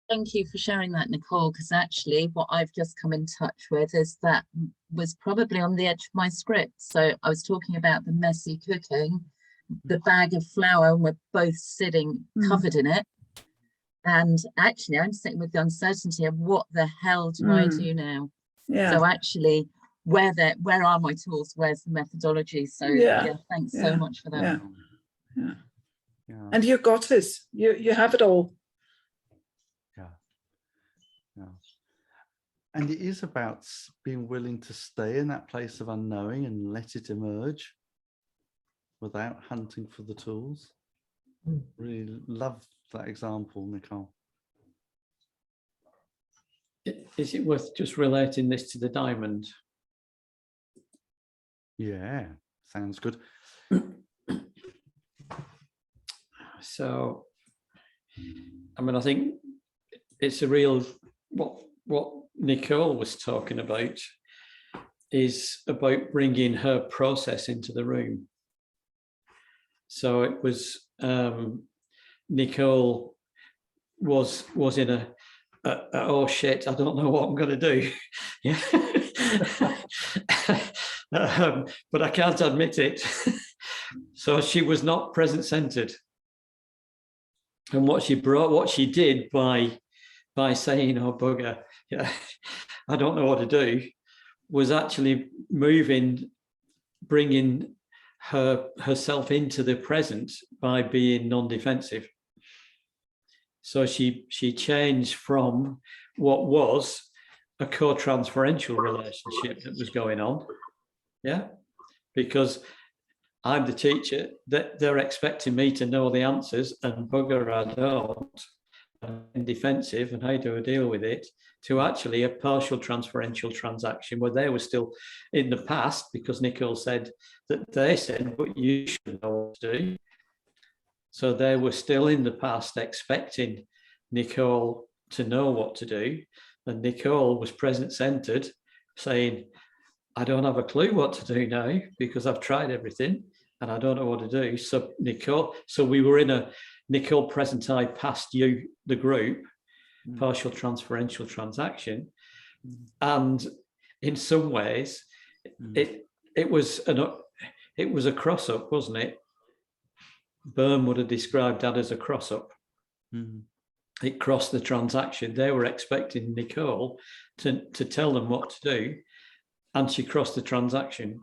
Thank you for sharing that, Nicole, because actually what I've just come in touch with is that was probably on the edge of my script. So I was talking about the messy cooking, the bag of flour, and we're both sitting covered in it. And actually I'm sitting with the uncertainty of what the hell do I do now? Yeah. So actually, where are my tools? Where's the methodology? So yeah thanks so much for that. Yeah. And you got this. You have it all. Yeah. And it is about being willing to stay in that place of unknowing and let it emerge without hunting for the tools. Really love that example, Nicole. Is it worth just relating this to the diamond? Yeah, sounds good. So, I mean, I think it's a real, what Nicole was talking about is about bringing her process into the room. So it was, Nicole was in a oh shit, I don't know what I'm going to do. Yeah. But I can't admit it. So she was not present-centered. And what she did by saying, oh bugger, yeah, I don't know what to do, was actually bringing herself into the present by being non-defensive. So she changed from what was a co-transferential relationship that was going on, yeah, because I'm the teacher, that they're expecting me to know the answers, and bugger I don't. I'm defensive, and how do I deal with it? To actually a partial transferential transaction where they were still in the past, because Nicole said that they said, but you should know what to do. So they were still in the past expecting Nicole to know what to do. And Nicole was present-centered, saying, I don't have a clue what to do now because I've tried everything and I don't know what to do. So we were in a Nicole present I past you, the group, partial transferential transaction, and in some ways, it was a cross up, wasn't it? Byrne would have described that as a cross up. It crossed the transaction. They were expecting Nicole to tell them what to do, and she crossed the transaction.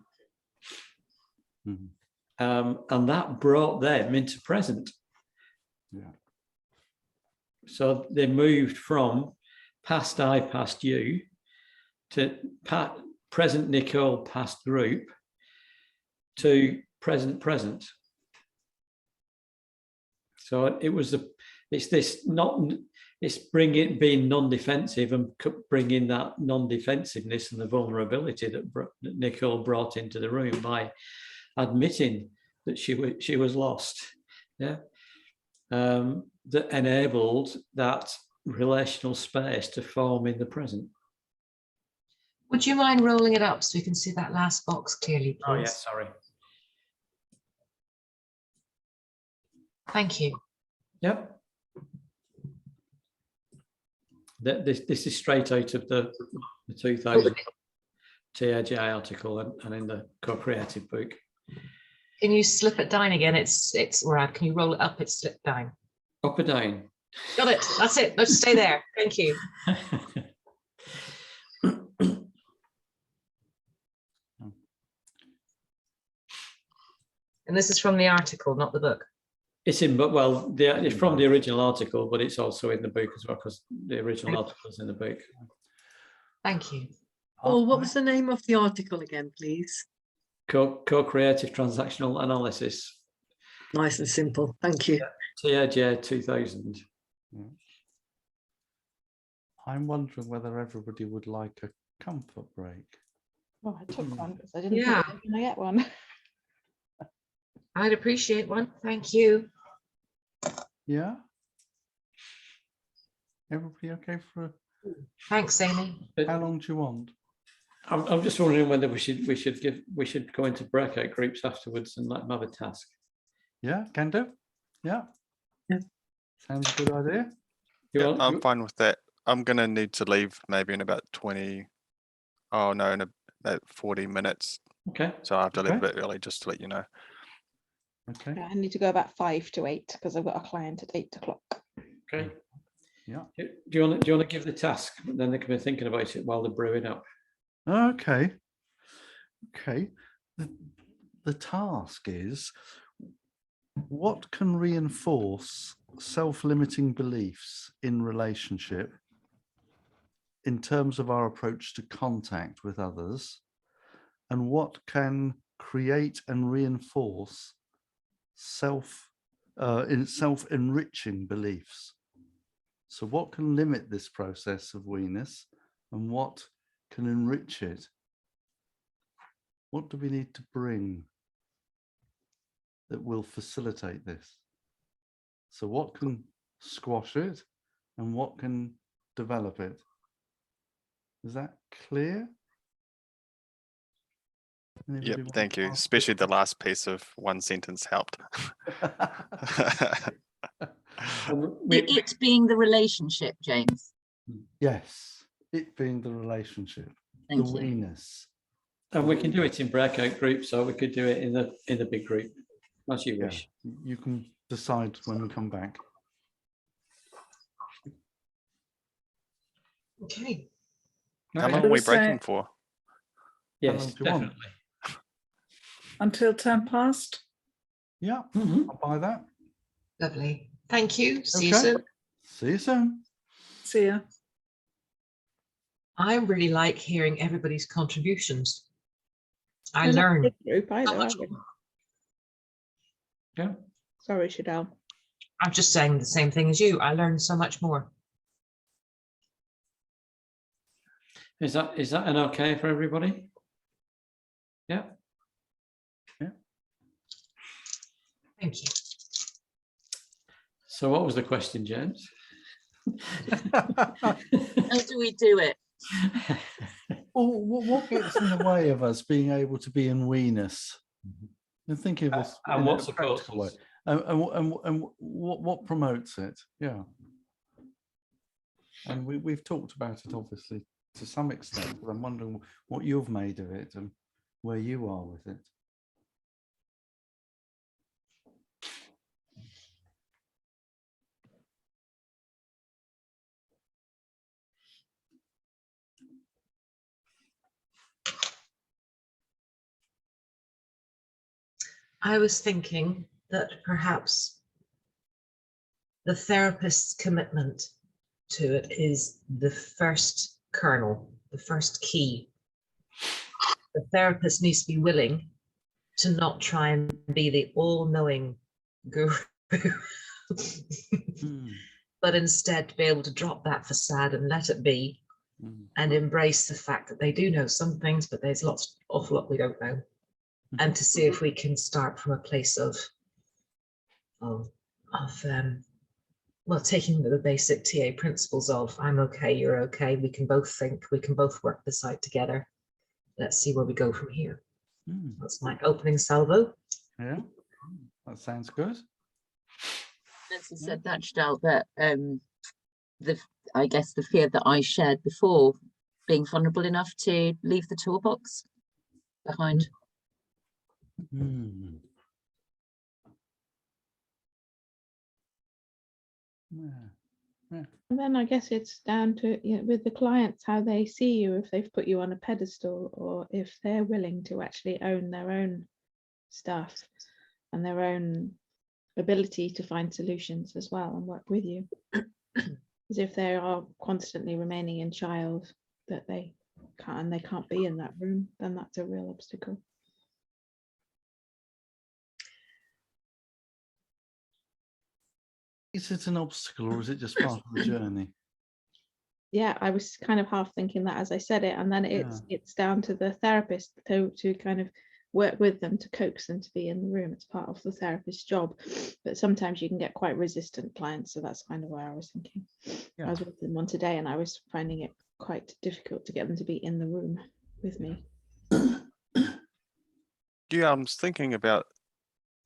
And that brought them into present. So they moved from past I, past you, to present Nicole, past group, to present present. So it's being non-defensive and bringing that non-defensive-ness and the vulnerability that Nicole brought into the room by admitting that she was lost. That enabled that relational space to form in the present. Would you mind rolling it up so we can see that last box clearly, please? Oh yeah, sorry. Thank you. Yep. This is straight out of the 2000 TAJ article and in the co-creative book. Can you slip it down again? It's right. Can you roll it up? It's slipped down. Up or down? Got it. That's it. Let's stay there. Thank you. And this is from the article, not the book. It's in, but well, it's from the original article, but it's also in the book as well, because the original article is in the book. Thank you. Paul, what was the name of the article again, please? Co-creative transactional analysis. Nice and simple. Thank you. TAJ 2000. I'm wondering whether everybody would like a comfort break. Oh, I took one because I didn't Yeah. think I was going to get one. I'd appreciate one. Thank you. Yeah. Everybody okay for? Thanks, Amy. How long do you want? I'm just wondering whether we should go into breakout groups afterwards and let them have a task. Yeah, can do. Yeah. Sounds a good idea. I'm fine with that. I'm gonna need to leave maybe in about 20. Oh no, in about 40 minutes. Okay. So I have to leave a bit early just to let you know. Okay. I need to go about 5 to 8 because I've got a client at 8 o'clock. Okay. Yeah. Do you want to give the task? Then they can be thinking about it while they're brewing up. Okay. Okay. The task is, what can reinforce self-limiting beliefs in relationship in terms of our approach to contact with others, and what can create and reinforce self-enriching beliefs? So what can limit this process of we-ness and what can enrich it? What do we need to bring that will facilitate this? So what can squash it and what can develop it? Is that clear? Yep, thank you. Especially the last piece of one sentence helped. It being the relationship, James. Yes, it being the relationship, Thank the you. we-ness. And we can do it in breakout groups, or we could do it in the big group, as you wish. You can decide when we come back. Okay. How long are we breaking for? Yes, definitely. Until 10 past? Yeah, I'll buy that. Lovely. Thank you. See you soon. See you soon. See ya. I really like hearing everybody's contributions. I We're not a learn. big group either, so are much we? more. Yeah. Sorry, Shadell. I'm just saying the same thing as you. I learn so much more. Is that an okay for everybody? Yeah. Thank you. So what was the question, James? How do we do it? Well, what gets in the way of us being able to be in we-ness? And thinking of this And in what a supports practical way. us? And what promotes it? Yeah. And we've talked about it obviously to some extent, but I'm wondering what you've made of it and where you are with it. I was thinking that perhaps the therapist's commitment to it is the first kernel, the first key. The therapist needs to be willing to not try and be the all-knowing guru, but instead be able to drop that facade and let it be, and embrace the fact that they do know some things, but there's awful lot we don't know. And to see if we can start from a place of well, taking the basic TA principles of I'm okay, you're okay, we can both think, we can both work this out together. Let's see where we go from here. That's my opening salvo. Yeah, that sounds good. As you said that, Janelle, that I guess the fear that I shared before, being vulnerable enough to leave the toolbox behind. And then I guess it's down to, with the clients, how they see you, if they've put you on a pedestal or if they're willing to actually own their own stuff and their own ability to find solutions as well and work with you. As if they are constantly remaining in child that they can't be in that room, then that's a real obstacle. Is it an obstacle or is it just part of the journey? Yeah, I was kind of half thinking that as I said it, and then it's down to the therapist to kind of work with them to coax them to be in the room. It's part of the therapist's job, but sometimes you can get quite resistant clients, so that's kind of where I was thinking. I was with them one today and I was finding it quite difficult to get them to be in the room with me. Yeah, I was thinking about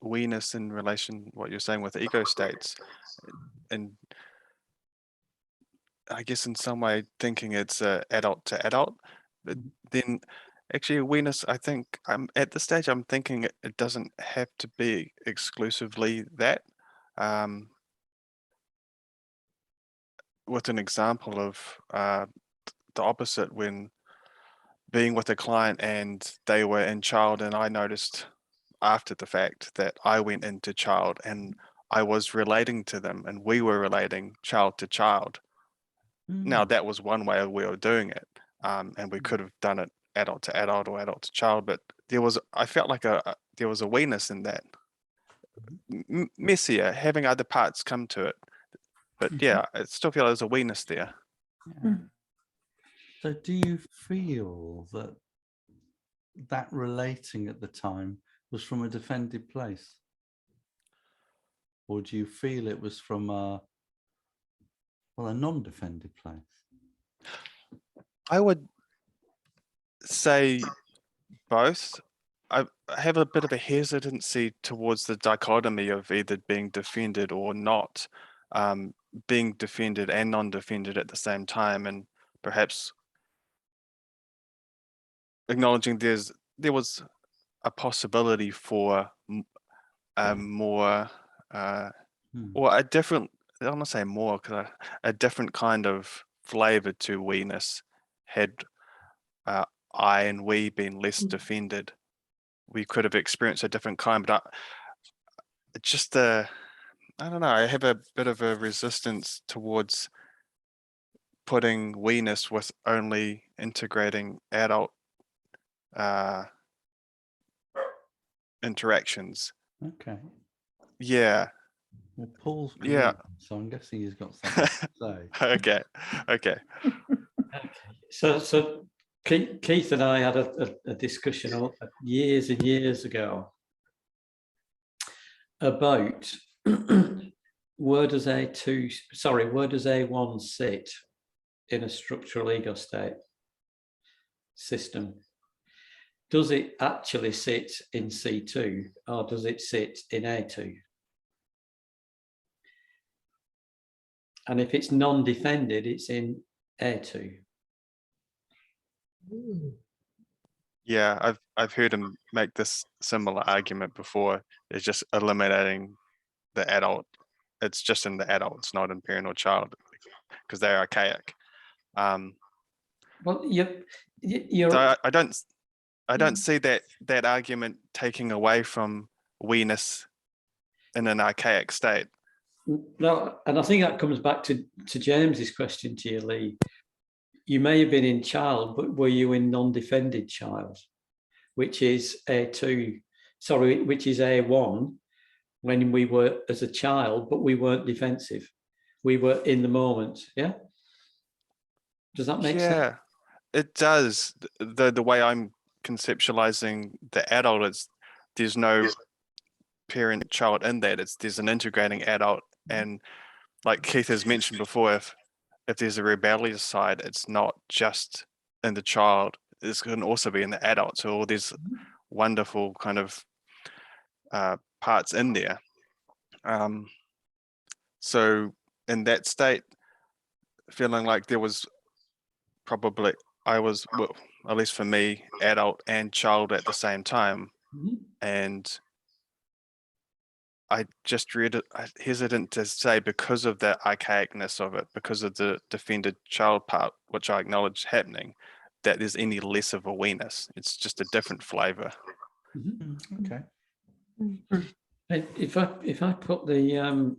we-ness in relation what you're saying with ego states, and I guess in some way thinking it's adult to adult, but then actually we-ness, I think I'm at the stage I'm thinking it doesn't have to be exclusively that. With an example of the opposite, when being with a client and they were in child and I noticed after the fact that I went into child and I was relating to them and we were relating child to child. Now that was one way we were doing it, and we could have done it adult to adult or adult to child, but I felt like there was a we-ness in that. Messier, having other parts come to it, but yeah, I still feel there's a we-ness there. So do you feel that relating at the time was from a defended place? Or do you feel it was from a non-defended place? I would say both. I have a bit of a hesitancy towards the dichotomy of either being defended or not, being defended and non-defended at the same time, and perhaps acknowledging there was a possibility for more or a different, I don't want to say more, because a different kind of flavor to we-ness had I and we been less defended. We could have experienced a different kind, but just I don't know, I have a bit of a resistance towards putting we-ness with only integrating adult interactions. Okay. Yeah. Well, Paul's yeah. So I'm guessing he's got something to say. Okay. Okay. So Keith and I had a discussion years and years ago about where does A1 sit in a structural ego state system? Does it actually sit in C2 or does it sit in A2? And if it's non-defended, it's in A2. Yeah, I've heard him make this similar argument before. It's just eliminating the adult. It's just in the adult, it's not in parent or child, because they're archaic. Well, you're So I don't see that argument taking away from we-ness in an archaic state. no, and I think that comes back to James's question to you, Lee. You may have been in child, but were you in non-defended child, which is A2, sorry, which is A1, when we were as a child, but we weren't defensive. We were in the moment, yeah? Does that make sense? Yeah, it does. The way I'm conceptualizing the adult is there's no parent child in that. There's an integrating adult, and like Keith has mentioned before, if there's a rebellious side, it's not just in the child, it's going to also be in the adult. So all these wonderful kind of parts in there. So in that state, feeling like there was probably, I was, well, at least for me, adult and child at the same time. And I just read it, I'm hesitant to say, because of the archaicness of it, because of the defended child part, which I acknowledge happening, that there's any less of a we-ness. It's just a different flavor. Okay. If I put the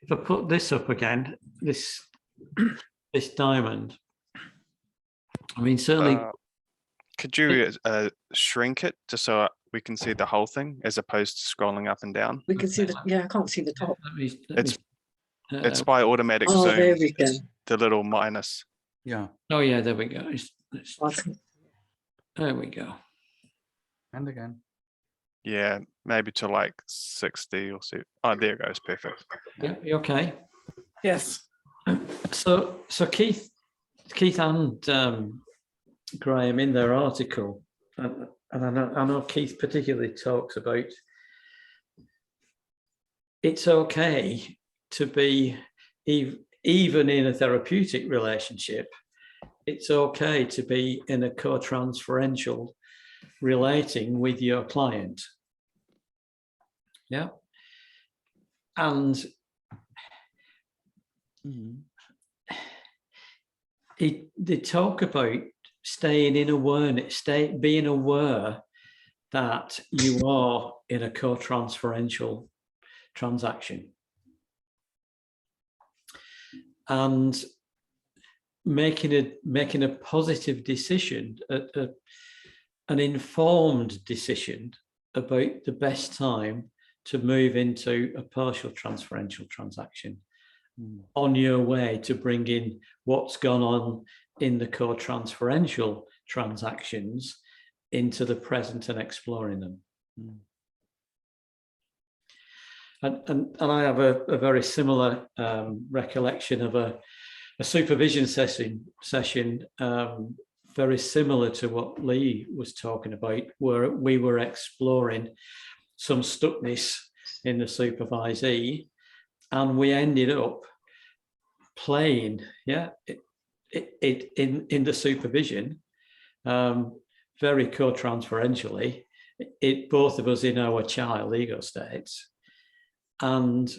if I put this up again, this diamond, I mean, certainly. Could you shrink it just so we can see the whole thing as opposed to scrolling up and down? We can see the, yeah, I can't see the top. It's by automatic Oh, zoom. there we go. The little minus. Yeah. Oh yeah, there we go. There we go. And again. Yeah, maybe to like 60 or so. Oh, there it goes. Perfect. Yeah, you okay? Yes. So Keith and Graham in their article, and I know Keith particularly talks about it's okay to be, even in a therapeutic relationship, it's okay to be in a co-transferential relating with your client. Yeah. And they talk about staying in awareness, being aware that you are in a co-transferential transaction, and making a positive decision, an informed decision about the best time to move into a partial transferential transaction on your way to bring in what's gone on in the co-transferential transactions into the present and exploring them. And I have a very similar recollection of a supervision session very similar to what Lee was talking about, where we were exploring some stuckness in the supervisee, and we ended up playing, in the supervision, very co-transferentially, both of us in our child ego states, and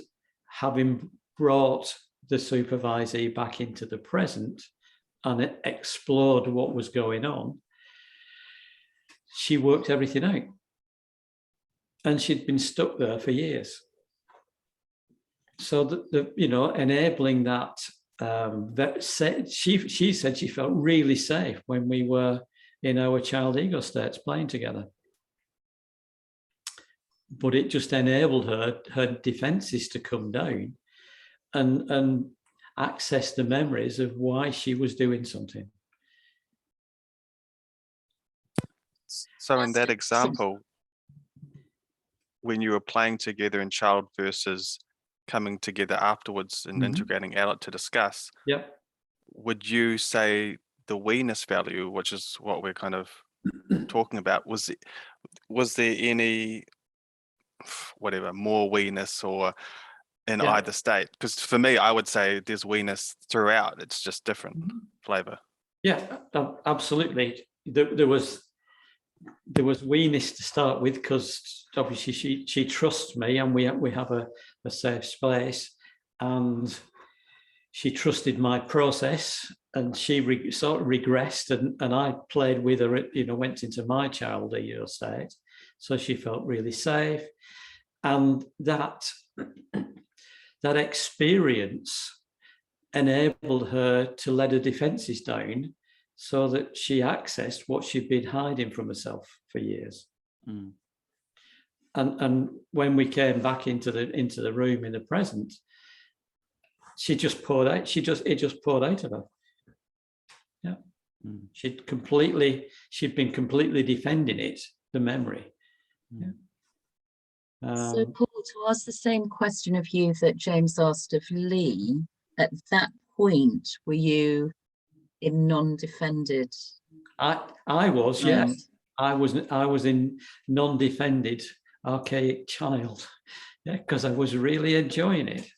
having brought the supervisee back into the present and explored what was going on, she worked everything out. And she'd been stuck there for years. So enabling that, she said she felt really safe when we were in our child ego states playing together. But it just enabled her defenses to come down and access the memories of why she was doing something. So in that example, when you were playing together in child versus coming together afterwards and integrating adult to discuss, would you say the we-ness value, which is what we're kind of talking about, was there any, whatever, more we-ness or in either state? Because for me, I would say there's we-ness throughout. It's just different flavor. Yeah, absolutely. There was we-ness to start with, because obviously she trusts me, and we have a safe space, and she trusted my process, and she sort of regressed, and I played with her, went into my child state, so she felt really safe, and that experience enabled her to let her defenses down, so that she accessed what she'd been hiding from herself for years. And when we came back into the room in the present, she just poured out. It just poured out of her. Yeah, she'd been completely defending it, the memory. Yeah. So Paul, to ask the same question of you that James asked of Lee, at that point, were you in non-defended? I was, yes. I was in non-defended archaic child, yeah, because I was really enjoying it.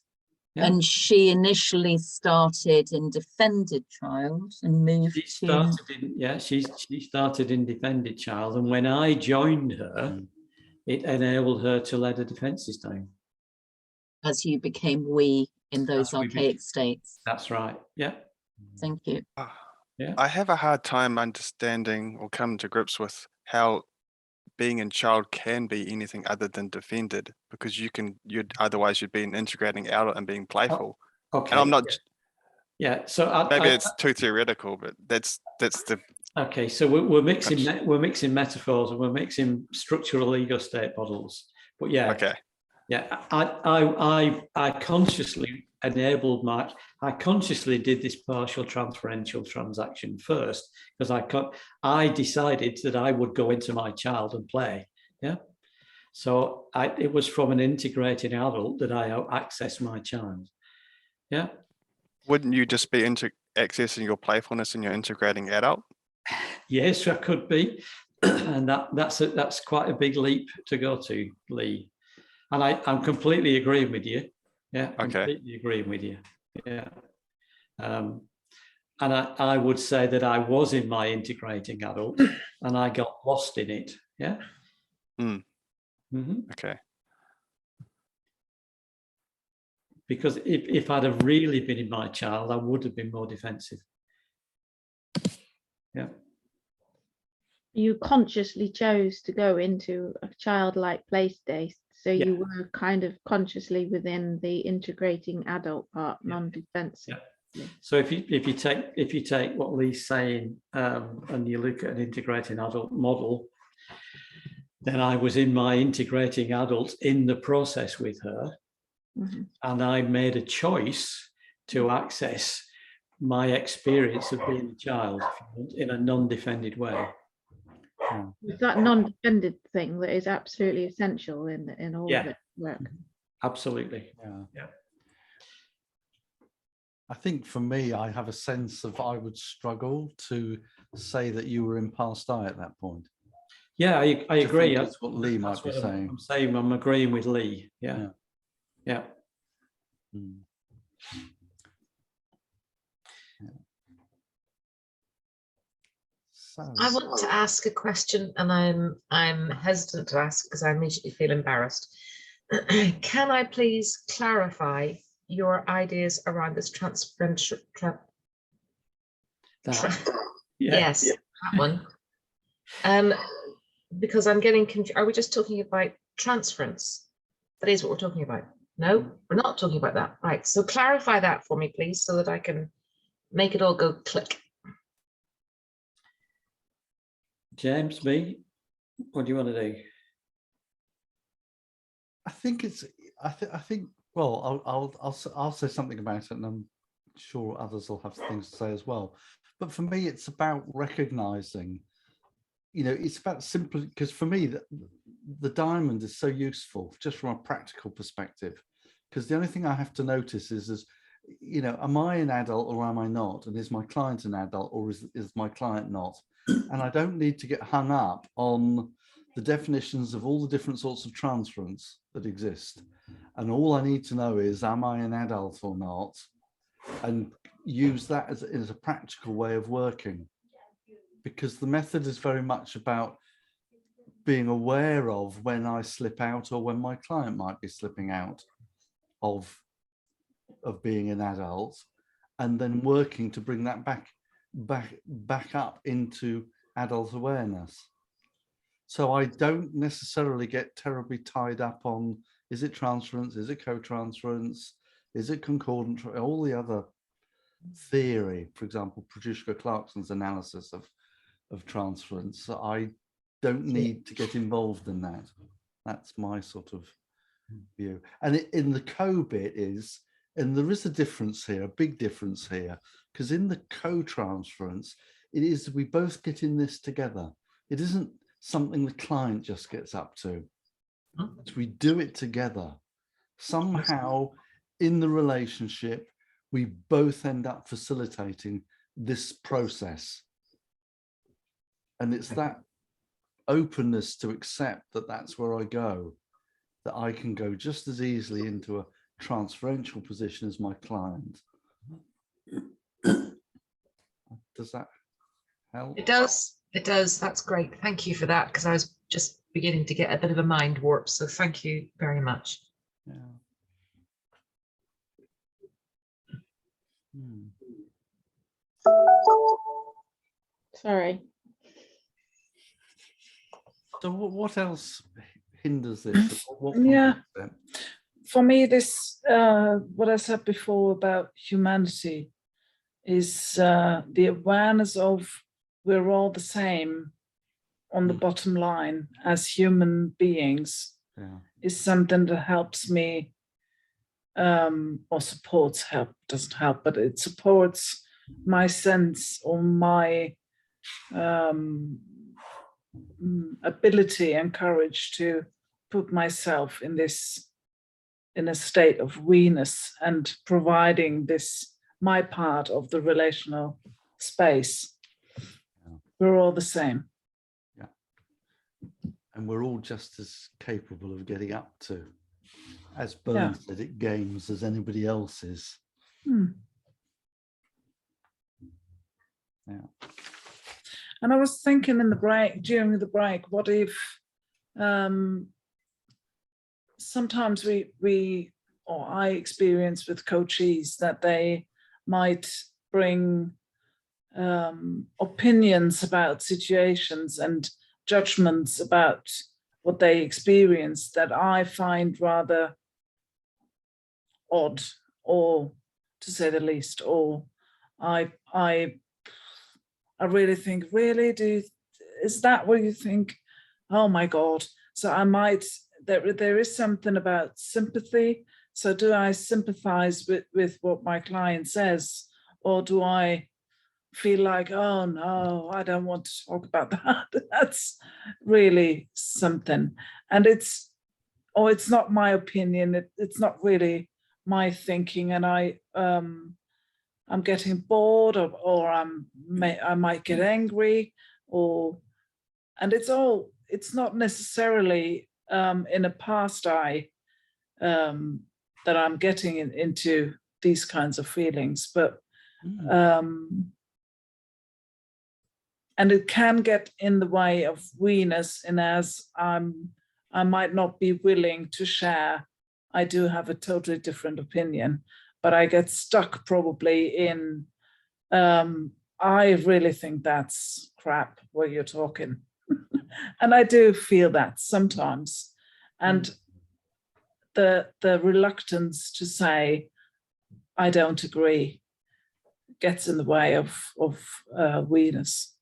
Yeah. And she initially started in defended child and moved she started in defended child, and when I joined her, it enabled her to let her defenses down. As you became we in those archaic states. That's right. Yeah. Thank you. Yeah. I have a hard time understanding or coming to grips with how being in child can be anything other than defended, because otherwise you'd be integrating adult and being playful. Okay. And I'm not. Yeah. So maybe it's too theoretical, but that's the. Okay. So we're mixing metaphors, and we're mixing structural ego state models. But yeah. Okay. Yeah. I consciously I consciously did this partial transferential transaction first, because I decided that I would go into my child and play. Yeah. So it was from an integrating adult that I accessed my child. Yeah. Wouldn't you just be accessing your playfulness in your integrating adult? Yes, I could be. And that's quite a big leap to go to, Lee. And I'm completely agreeing with you. Yeah. Completely agreeing with you. Yeah. And I would say that I was in my integrating adult and I got lost in it. Yeah. Okay. Because if I'd have really been in my child, I would have been more defensive. Yeah. You consciously chose to go into a childlike play state, so you were kind of consciously within the integrating adult part, non-defensive. Yeah. So if you take what Lee's saying, and you look at an integrating adult model, then I was in my integrating adult in the process with her, and I made a choice to access my experience of being a child in a non-defended way. It's that non-defended thing that is absolutely essential in all of it work. Absolutely. Yeah. I think for me, I have a sense of I would struggle to say that you were in past I at that point. Yeah, I agree. That's what Lee might be saying. I'm agreeing with Lee. Yeah. I want to ask a question, and I'm hesitant to ask because I immediately feel embarrassed. Can I please clarify your ideas around this transferential? Yes, that one. Because I'm getting confused. Are we just talking about transference? That is what we're talking about. No, we're not talking about that. Right. So clarify that for me, please, so that I can make it all go click. James, me, what do you want to do? I think well, I'll say something about it, and I'm sure others will have things to say as well. But for me, it's about recognizing, it's about simply, because for me, the diamond is so useful just from a practical perspective, because the only thing I have to notice is, am I an adult or am I not? And is my client an adult or is my client not? And I don't need to get hung up on the definitions of all the different sorts of transference that exist. And all I need to know is, am I an adult or not? And use that as a practical way of working. Because the method is very much about being aware of when I slip out or when my client might be slipping out of being an adult, and then working to bring that back up into adult awareness. So I don't necessarily get terribly tied up on, is it transference, is it co-transference, is it concordant, all the other theory, for example, Petrushka Clarkson's analysis of transference. I don't need to get involved in that. That's my sort of view. And in the co-bit is, and there is a difference here, a big difference here, because in the co-transference, it is we both get in this together. It isn't something the client just gets up to. We do it together. Somehow in the relationship, we both end up facilitating this process. And it's that openness to accept that that's where I go, that I can go just as easily into a transferential position as my client. Does that help? It does. It does. That's great. Thank you for that, because I was just beginning to get a bit of a mind warp. So thank you very much. Yeah. Sorry. So what else hinders this? What Yeah. context? For me, this, what I said before about humanity is the awareness of we're all the same on the bottom line as human beings. Yeah. Is something that helps me, or supports, doesn't help, but it supports my sense or my ability and courage to put myself in a state of we-ness and providing my part of the relational space. Yeah. We're all the same. Yeah. And we're all just as capable of getting up to, as Bern said, it games as anybody else is. Yeah. And I was thinking during the break, what if sometimes I experience with coachees that they might bring opinions about situations and judgments about what they experience that I find rather odd, or to say the least, or I really think, really, is that what you think? Oh my God. So I might, there is something about sympathy. So do I sympathize with what my client says, or do I feel like, oh no, I don't want to talk about that? That's really something. And it's not my opinion. It's not really my thinking. And I'm getting bored, or I might get angry, and it's not necessarily in a past eye that I'm getting into these kinds of feelings, but and it can get in the way of we-ness, and as I might not be willing to share. I do have a totally different opinion, but I get stuck probably in, I really think that's crap what you're talking. And I do feel that sometimes. And the reluctance to say, I don't agree, gets in the way of we-ness.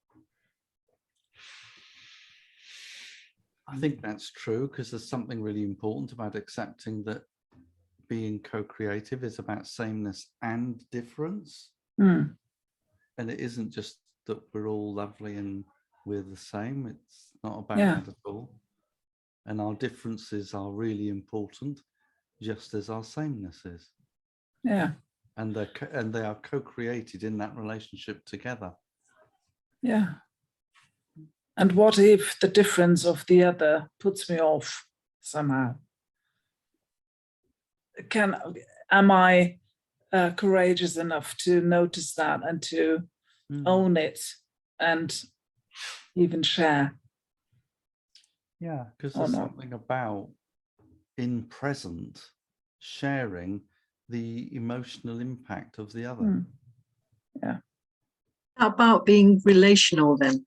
I think that's true, because there's something really important about accepting that being co-creative is about sameness and difference. And it isn't just that we're all lovely and we're the same. It's not about that at all. And our differences are really important, just as our sameness is. Yeah. And they are co-created in that relationship together. Yeah. And what if the difference of the other puts me off somehow? Am I courageous enough to notice that and to own it and even share? Yeah, because there's something about in present sharing the emotional impact of the other. Yeah. How about being relational then?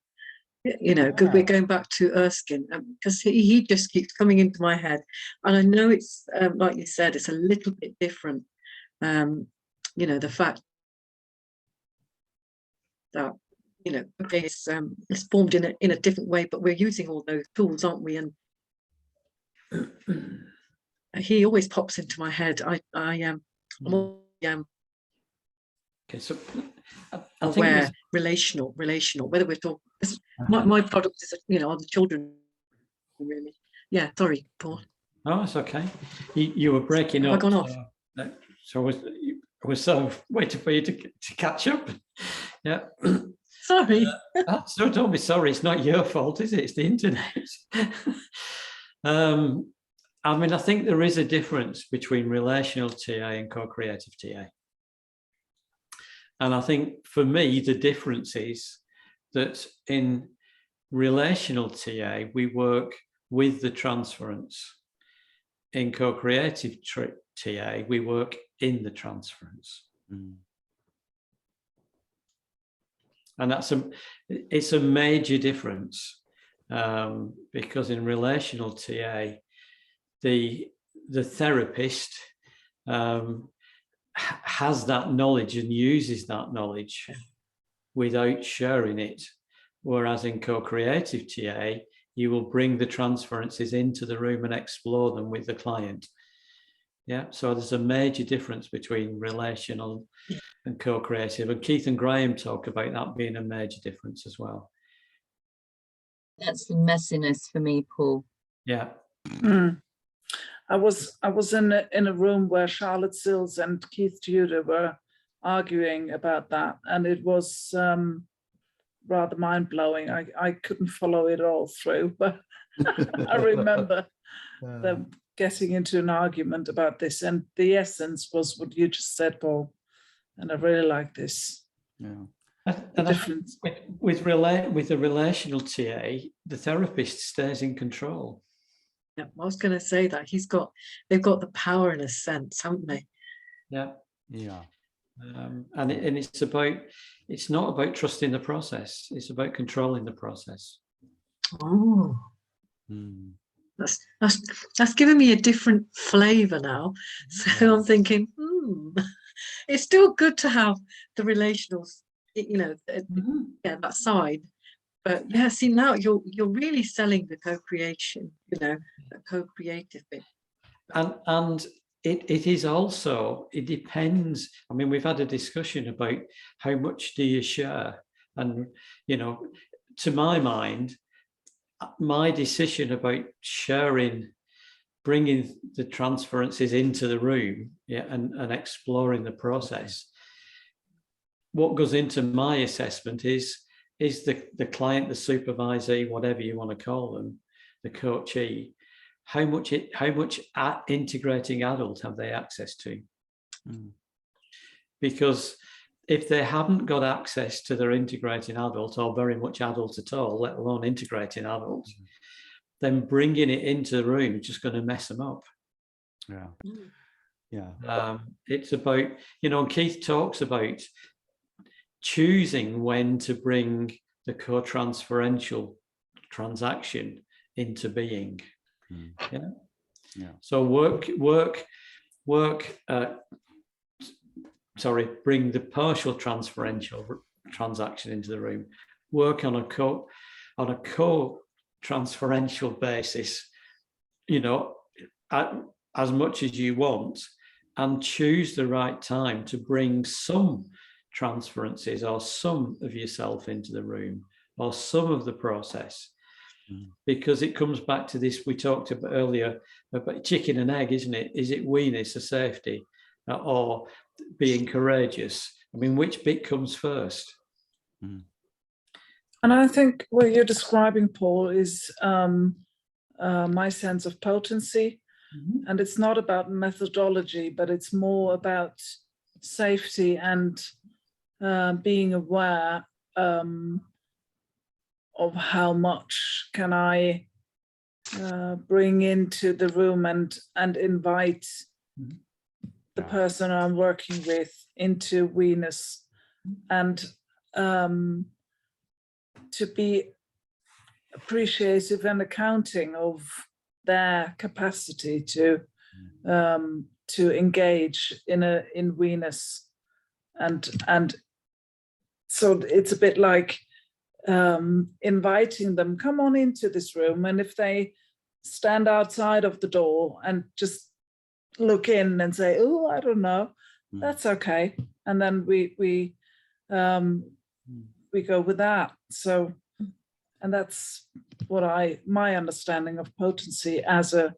You know, because we're going back to Erskine, because he just keeps coming into my head. And I know it's, like you said, it's a little bit different. You know, the fact that, you know, okay, it's formed in a different way, but we're using all those tools, aren't we? And he always pops into my head. I'm Okay, so I aware, think relational, whether we're talking, my product is, you know, are the children, really. Yeah, sorry, Paul. Oh, it's okay. You were breaking Have up. I gone off? So I was sort of waiting for you to catch up. Yeah. Sorry. So don't be sorry. It's not your fault, is it? It's the internet. I mean, I think there is a difference between relational TA and co-creative TA. And I think for me, the difference is that in relational TA, we work with the transference. In co-creative TA, we work in the transference. And it's a major difference, because in relational TA, the therapist has that knowledge and uses that knowledge without sharing it. Whereas in co-creative TA, you will bring the transferences into the room and explore them with the client. Yeah, so there's a major difference between relational and co-creative. And Keith and Graham talk about that being a major difference as well. That's the messiness for me, Paul. Yeah. I was in a room where Charlotte Sills and Keith Tudor were arguing about that, and it was rather mind-blowing. I couldn't follow it all through, but I remember them getting into an argument about this, and the essence was what you just said, Paul, and I really like this. Yeah. The difference with the relational TA, the therapist stays in control. Yeah, I was going to say that they've got the power in a sense, haven't they? Yeah. Yeah. And it's not about trusting the process. It's about controlling the process. Oh, that's given me a different flavour now. So I'm thinking, it's still good to have the relational, you know, that side. But yeah, see, now you're really selling the co-creation, you know, the co-creative bit. And it is also, it depends. I mean, we've had a discussion about how much do you share? And, you know, to my mind, my decision about sharing, bringing the transferences into the room, and exploring the process, what goes into my assessment is the client, the supervisor, whatever you want to call them, the coachee, how much integrating adult have they access to? Because if they haven't got access to their integrating adult, or very much adult at all, let alone integrating adult, then bringing it into the room is just going to mess them up. It's about, you know, Keith talks about choosing when to bring the co-transferential transaction into being. So bring the partial transferential transaction into the room. Work on a co-transferential basis, you know, as much as you want, and choose the right time to bring some transferences or some of yourself into the room, or some of the process, because it comes back to this we talked about earlier about chicken and egg, isn't it? Is it we-ness or safety, or being courageous? I mean, which bit comes first? And And I think what you're describing, Paul, is my sense of potency. And it's not about methodology, but it's more about safety and being aware of how much can I bring into the room and invite the person I'm working with into We-ness, and to be appreciative and accounting of their capacity to engage in We-ness, and so it's a bit like inviting them, come on into this room, and if they stand outside of the door and just look in and say, oh, I don't know, that's okay, and then we go with that. So, and that's what my understanding of potency as a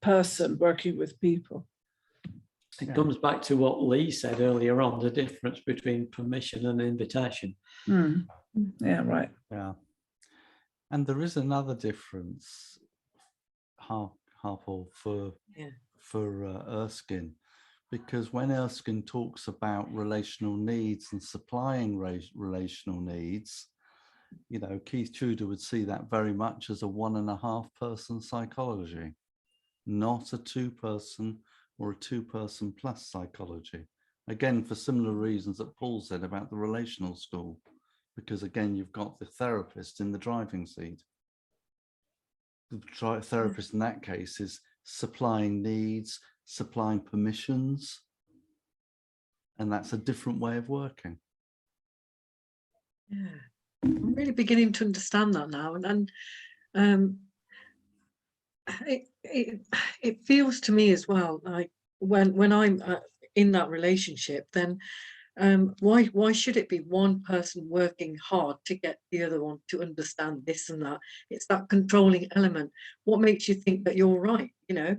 person working with people. It comes back to what Lee said earlier on, the difference between permission and invitation. Yeah, right. Yeah. And there is another difference, Harpal, for Erskine, because when Erskine talks about relational needs and supplying relational needs, you know, Keith Tudor would see that very much as a 1.5 person psychology, not a 2-person or a 2-person plus psychology. Again, for similar reasons that Paul said about the relational school, because again, you've got the therapist in the driving seat. The therapist in that case is supplying needs, supplying permissions, and that's a different way of working. Yeah, I'm really beginning to understand that now, and it feels to me as well like when I'm in that relationship, then why should it be one person working hard to get the other one to understand this and that? It's that controlling element. What makes you think that you're right? You know,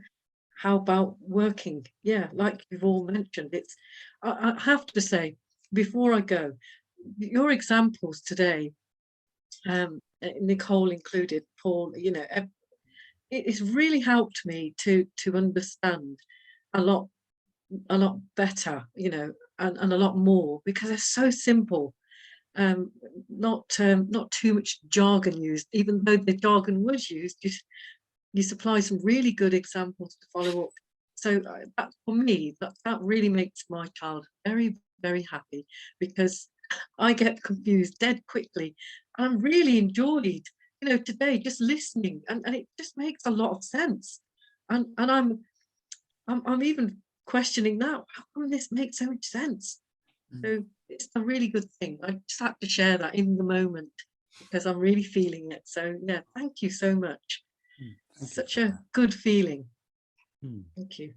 how about working? Yeah, like you've all mentioned, it's I have to say, before I go, your examples today, Nicole included, Paul, you know, it's really helped me to understand a lot better, you know, and a lot more, because they're so simple. Not too much jargon used, even though the jargon was used. You supply some really good examples to follow up. So that, for me, that really makes my child very, very happy, because I get confused dead quickly. And I'm really enjoyed, you know, today just listening, and it just makes a lot of sense. And I'm even questioning now, how come this makes so much sense? So it's a really good thing. I just have to share that in the moment, because I'm really feeling it. So yeah, thank you so much. Such a good feeling. Thank you.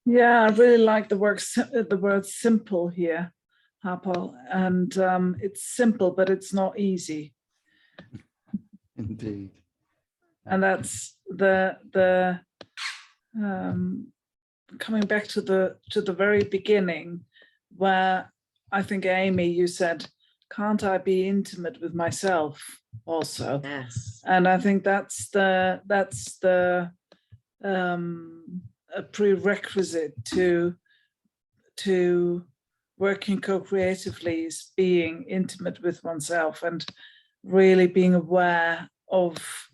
Yeah, I really like the word simple here, Harpal, and it's simple, but it's not easy. Indeed. And that's the coming back to the very beginning, where I think, Amy, you said, can't I be intimate with myself also? Yes. And I think that's the a prerequisite to working co-creatively, is being intimate with oneself and really being aware of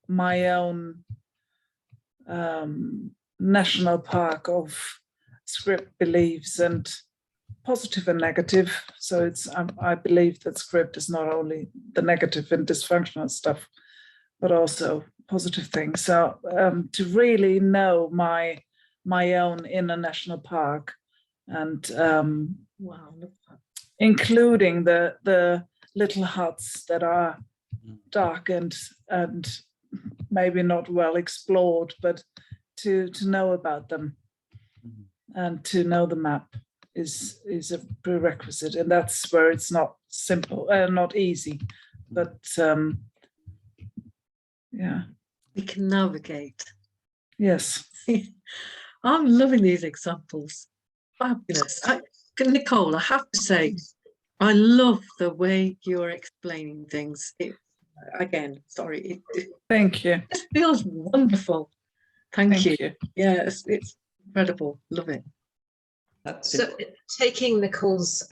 my own national park of script beliefs, and positive and negative. So it's I believe that script is not only the negative and dysfunctional stuff, but also positive things. So to really know my own inner national park, and Wow. including the little huts that are dark and maybe not well explored, but to know about them and to know the map is a prerequisite, and that's where it's not simple, not easy, but Yeah. We can navigate. Yes. I'm loving these examples. Fabulous. Nicole, I have to say, I love the way you're explaining things. Thank you. It feels wonderful. Thank you. Yes, it's incredible. Love it. So taking Nicole's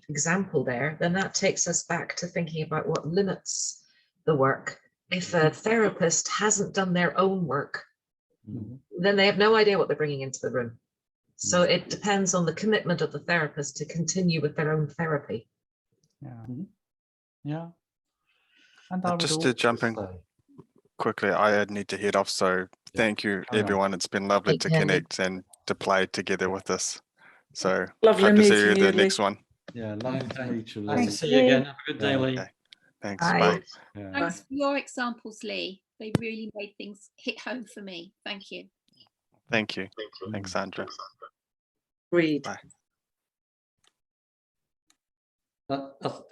example there, then that takes us back to thinking about what limits the work. If a therapist hasn't done their own work, then they have no idea what they're bringing into the room. So it depends on the commitment of the therapist to continue with their own therapy. Yeah. Yeah. And just to jump in quickly, I need to head off. So thank you, everyone. It's been lovely to connect and to play together with this. So lovely hope to see you meeting at the next one. Yeah, lovely to meet you, Lee. Nice to see you again. Have a good day, Lee. Okay. Thanks. Bye. Bye. Yeah. Thanks for your examples, Lee. They really made things hit home for me. Thank you. Thank you. Thanks, Sandra. Agreed. Bye.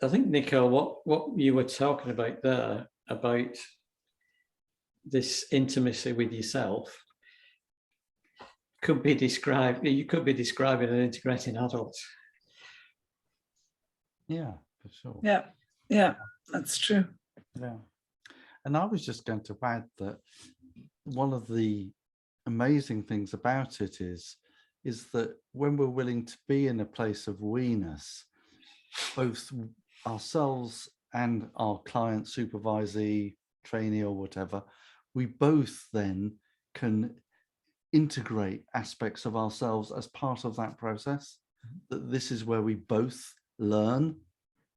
I think, Nicole, what you were talking about there, about this intimacy with yourself, could be described, you could be describing an integrating adult. Yeah, for sure. Yeah, yeah, that's true. Yeah. And I was just going to add that one of the amazing things about it is that when we're willing to be in a place of we-ness, both ourselves and our client, supervisee, trainee or whatever, we both then can integrate aspects of ourselves as part of that process. That this is where we both learn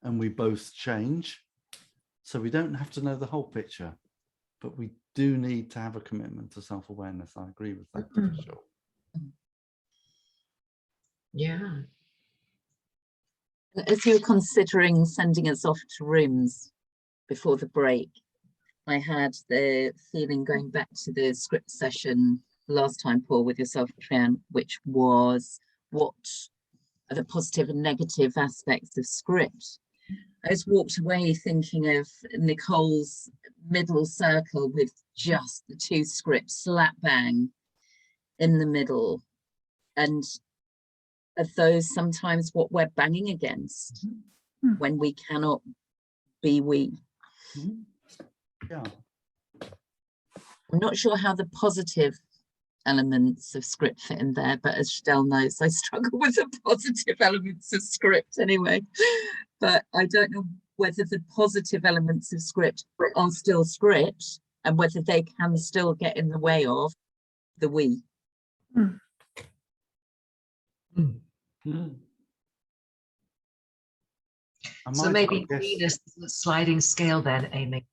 and we both change. So we don't have to know the whole picture, but we do need to have a commitment to self-awareness. I agree with that for sure. Yeah. As you were considering sending us off to rooms before the break, I had the feeling going back to the script session last time, Paul, with yourself, Trian, which was what are the positive and negative aspects of script. I just walked away thinking of Nicole's middle circle with just the two scripts slap bang in the middle. And are those sometimes what we're banging against when we cannot be we? Yeah. I'm not sure how the positive elements of script fit in there, but as Stell knows, I struggle with the positive elements of script anyway. But I don't know whether the positive elements of script are still script and whether they can still get in the way of the we. So maybe we-ness is a sliding scale then, Amy.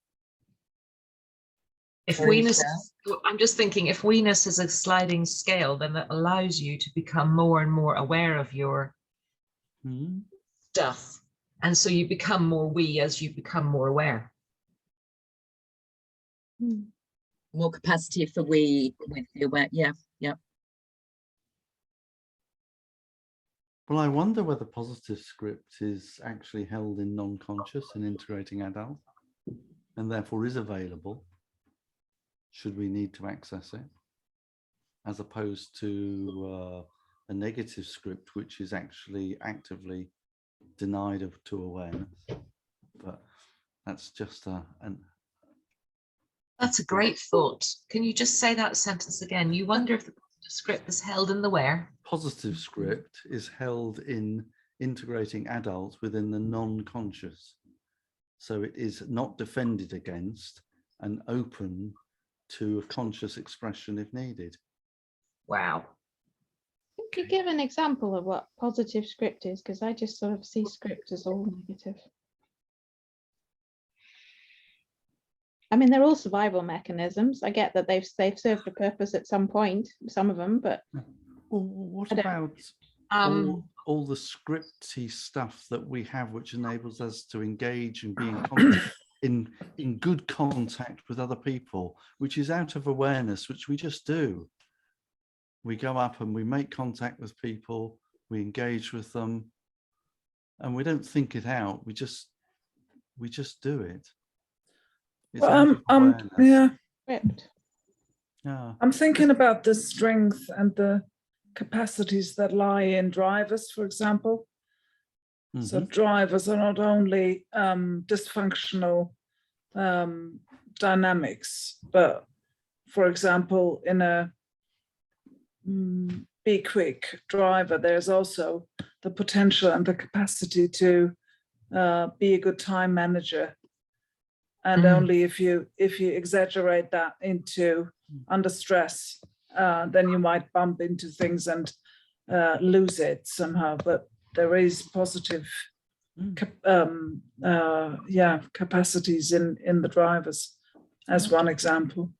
If we-ness, I'm just thinking, if we-ness is a sliding scale, then that allows you to become more and more aware of your stuff. And so you become more we as you become more aware. More capacity for we with the aware, yeah. Well, I wonder whether positive script is actually held in non-conscious and integrating adult, and therefore is available should we need to access it, as opposed to a negative script, which is actually actively denied to awareness. But that's just That's a great thought. Can you just say that sentence again? You wonder if the positive script is held in the where? Positive script is held in integrating adults within the non-conscious. So it is not defended against and open to a conscious expression if needed. Wow. Could you give an example of what positive script is? Because I just sort of see script as all negative. I mean, they're all survival mechanisms. I get that they've served a purpose at some point, some of them, but well, what about all the scripty stuff that we have, which enables us to engage and be in good contact with other people, which is out of awareness, which we just do. We go up and we make contact with people, we engage with them, and we don't think it out. We just do it. It's Well, awareness. yeah, Script. Yeah. I'm thinking about the strength and the capacities that lie in drivers, for example. So drivers are not only dysfunctional dynamics, but for example, in a be quick driver, there's also the potential and the capacity to be a good time manager. And only if you exaggerate that into under stress, then you might bump into things and lose it somehow. But there is positive capacities in the drivers as one example.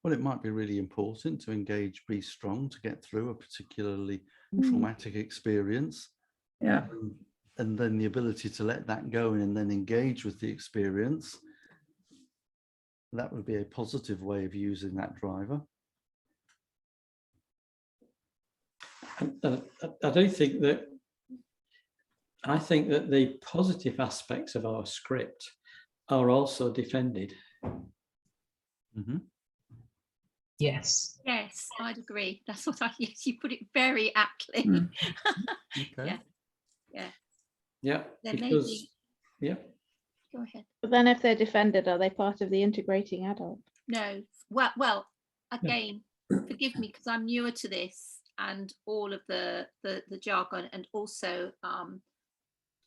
Well, it might be really important to engage, be strong to get through a particularly traumatic experience. Yeah. And then the ability to let that go and then engage with the experience. That would be a positive way of using that driver. I think that the positive aspects of our script are also defended. Yes. Yes, I'd agree. That's what yes, you put it very aptly. Okay. Yeah, Then because go ahead. But then if they're defended, are they part of the integrating adult? No. Well, again, forgive me because I'm newer to this and all of the jargon, and also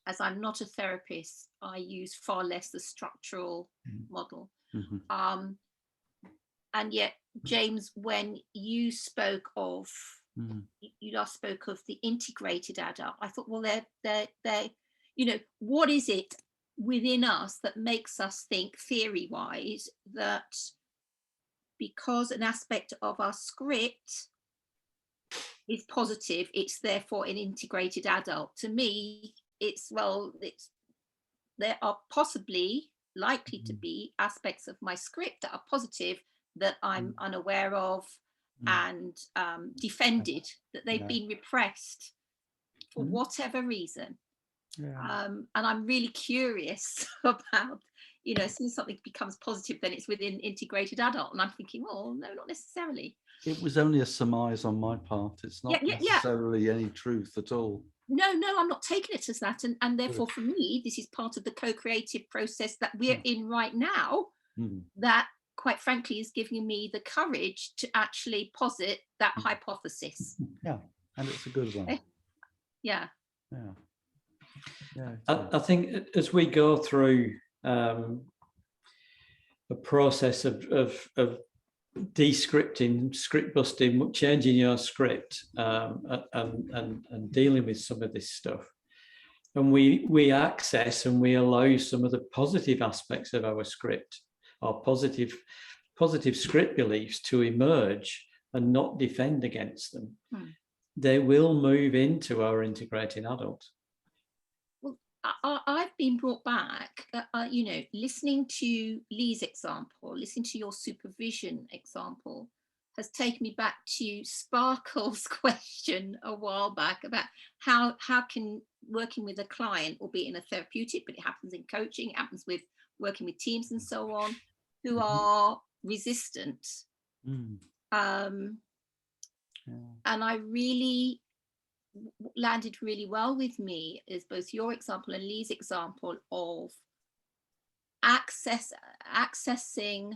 as I'm not a therapist, I use far less the structural model. And yet, James, when you spoke of you last spoke of the integrated adult, I thought, well, they're what is it within us that makes us think theory-wise that because an aspect of our script is positive, it's therefore an integrated adult? To me, there are possibly likely to be aspects of my script that are positive that I'm unaware of and defended, that they've been repressed for whatever reason. And I'm really curious about, as soon as something becomes positive, then it's within integrated adult. And I'm thinking, well, no, not necessarily. It was only a surmise on my part. It's not necessarily any truth at all. No, I'm not taking it as that. And therefore, for me, this is part of the co-creative process that we're in right now, that, quite frankly, is giving me the courage to actually posit that hypothesis. Yeah, and it's a good one. I think as we go through a process of descripting, script busting, changing your script, and dealing with some of this stuff, and we access and we allow some of the positive aspects of our script, or positive script beliefs to emerge and not defend against them, they will move into our integrating adult. Well, I've been brought back, listening to Lee's example, listening to your supervision example, has taken me back to Sparkle's question a while back about how can working with a client, albeit in a therapeutic, but it happens in coaching, it happens with working with teams and so on, who are resistant. And I really landed really well with me is both your example and Lee's example of accessing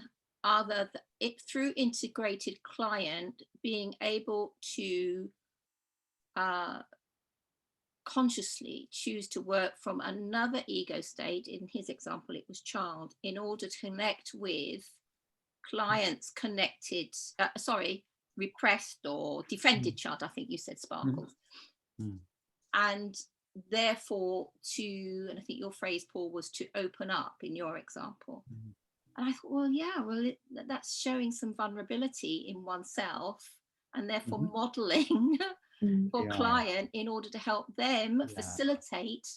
it through integrated client, being able to consciously choose to work from another ego state. In his example, it was child, in order to connect with clients connected, repressed or defended child, I think you said, Sparkle. And therefore and I think your phrase, Paul, was to open up in your example. And I thought, that's showing some vulnerability in oneself, and therefore modeling for client in order to help them facilitate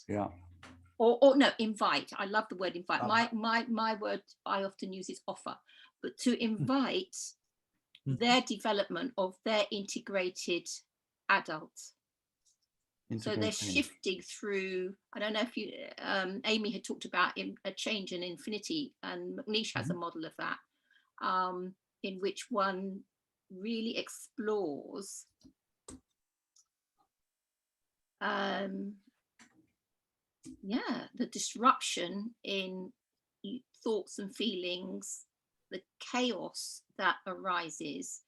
or no, invite. I love the word invite. My word I often use is offer, but to invite their development of their integrated adult. So they're shifting through. I don't know if you, Amy had talked about a change in infinity, and McNeish has a model of that, in which one really explores the disruption in thoughts and feelings, the chaos that arises,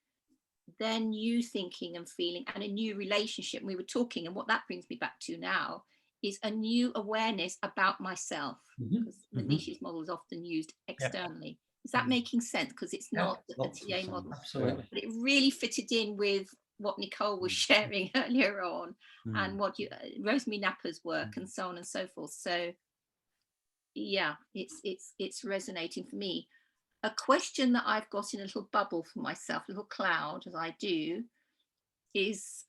then you thinking and feeling, and a new relationship. And we were talking, and what that brings me back to now is a new awareness about myself, because McNeish's model is often used externally. Is that making sense? Because it's not a TA model. Absolutely. But it really fitted in with what Nicole was sharing earlier on, and what Rosemary Napper's work, and so on and so forth. So yeah, it's resonating for me. A question that I've got in a little bubble for myself, a little cloud, as I do, is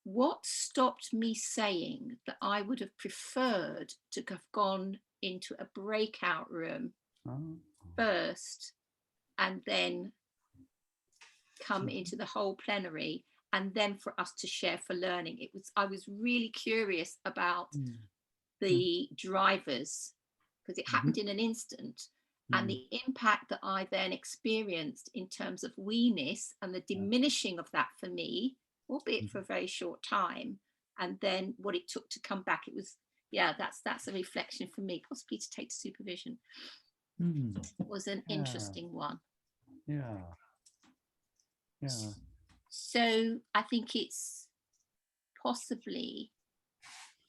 what stopped me saying that I would have preferred to have gone into a breakout room first, and then come into the whole plenary, and then for us to share for learning. I was really curious about the drivers, because it happened in an instant, and the impact that I then experienced in terms of we-ness and the diminishing of that for me, albeit for a very short time, and then what it took to come back. It was, that's a reflection for me, possibly to take to supervision. It was an interesting one. So I think it's possibly,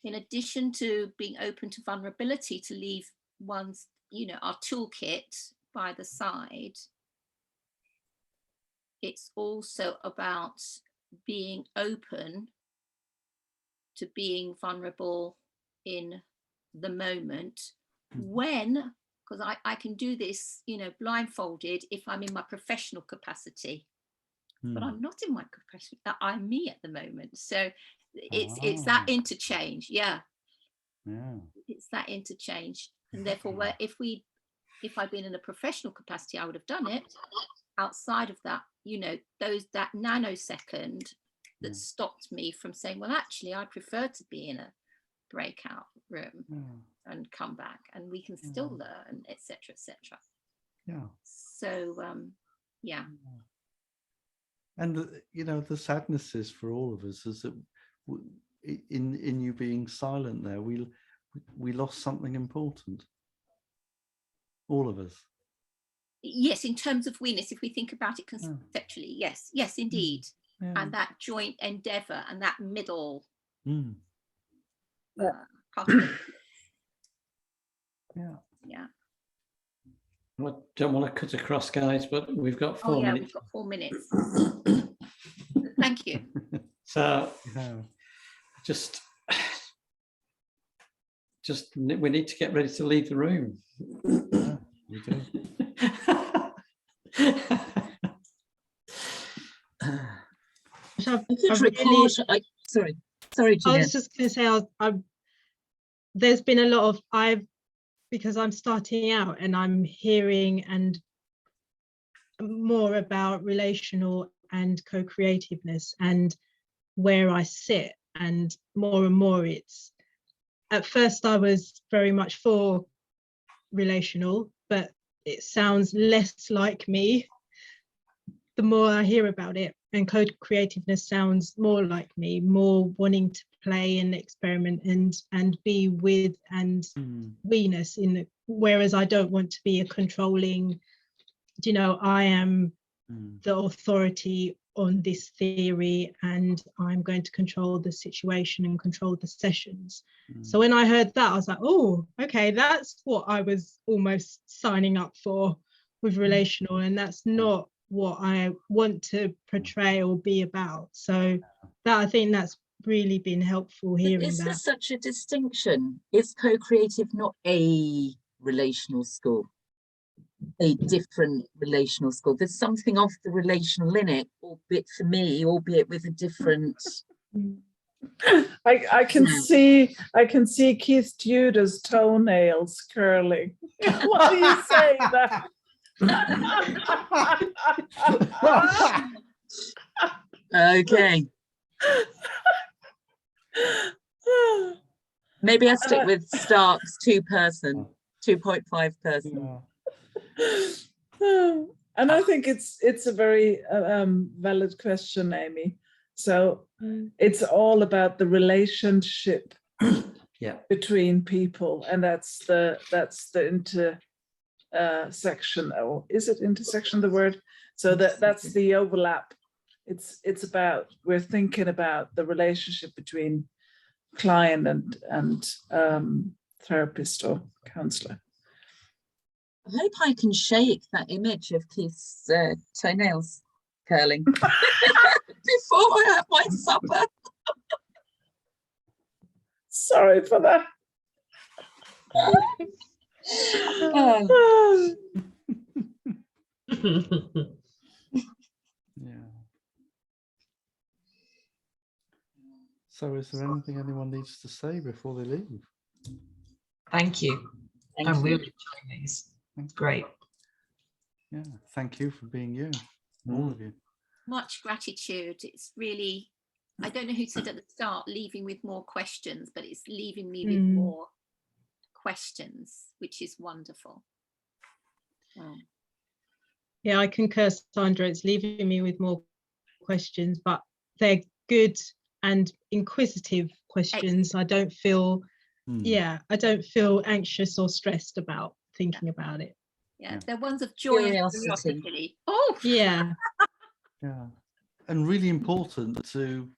in addition to being open to vulnerability, to leave one's, our toolkit by the side, it's also about being open to being vulnerable in the moment, when, because I can do this, blindfolded if I'm in my professional capacity, but I'm not in my professional, I'm me at the moment. So it's that interchange. It's that interchange. And therefore, if I'd been in a professional capacity, I would have done it. Outside of that, that nanosecond that stopped me from saying, well, actually, I prefer to be in a breakout room and come back, and we can still learn, etc., etc. So and the sadness is for all of us is that in you being silent there, we lost something important, all of us. Yes, in terms of we-ness, if we think about it conceptually, yes, indeed. And that joint endeavor and that middle part of it. I don't want to cut across, guys, but we've got 4 minutes. We've got 4 minutes. Thank you. So just we need to get ready to leave the room. We do. Sorry, I was just going to say, there's been a lot of, because I'm starting out and I'm hearing and more about relational and co-creativeness and where I sit, and more it's, at first I was very much for relational, but it sounds less like me the more I hear about it, and co-creativeness sounds more like me, more wanting to play and experiment and be with and we-ness in the, whereas I don't want to be a controlling, I am the authority on this theory and I'm going to control the situation and control the sessions. So when I heard that, I was like, oh, okay, that's what I was almost signing up for with relational, and that's not what I want to portray or be about. So that, I think that's really been helpful hearing Is that. there such a distinction? Is co-creative not a relational school? A different relational school? There's something of the relational in it, albeit for me, albeit with a different. I can see Keith Juda's toenails curling while you say that. Okay. Maybe I stick with Stark's 2-person, 2.5 person. And I think it's a very valid question, Amy. So it's all about the relationship between people, and that's the intersection. Or is it intersection the word? So that's the overlap. It's about, we're thinking about the relationship between client and therapist or counselor. I hope I can shake that image of Keith's toenails curling before I have my supper. Sorry for that. Yeah. So is there anything anyone needs to say before they leave? Thank you. Thank I'm you. really enjoying these. It's great. Yeah, thank you for being you, all of you. Much gratitude. It's really, I don't know who said at the start, leaving with more questions, but it's leaving me with more questions, which is wonderful. Yeah, I concur, Sandra. It's leaving me with more questions, but they're good and inquisitive questions. I don't feel, I don't feel anxious or stressed about thinking about it. Yeah, they're ones of joy and curiosity. Oh, yeah. Yeah, and really important to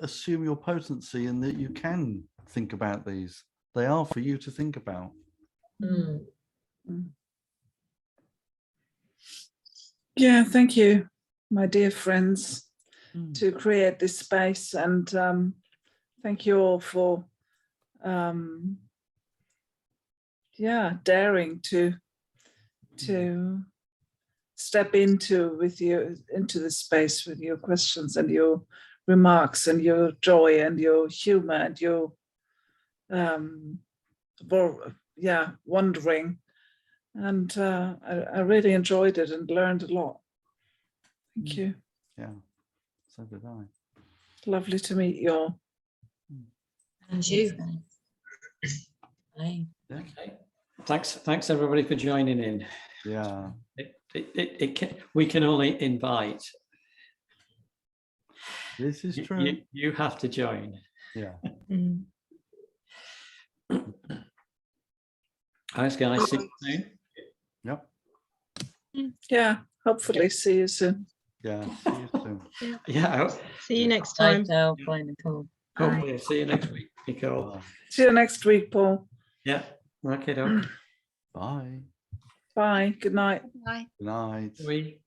assume your potency and that you can think about these. They are for you to think about. Yeah, thank you, my dear friends, to create this space, and thank you all for daring to step into the space with your questions and your remarks and your joy and your humor and your wondering, and I really enjoyed it and learned a lot. Thank you. Yeah, so did I. Lovely to meet you all. And you. Bye. Okay. Thanks everybody for joining in. Yeah. We can only invite. This is true. You have to join. Yeah. Thanks, guys. See you soon. Yep. Yeah, hopefully see you soon. Yeah, see you soon. Yeah. See you next time. Bye, Nicole. Hopefully, see you next week, Nicole. See you next week, Paul. Yeah. Okay, doke. Bye. Bye. Good night. bye. Good night. We.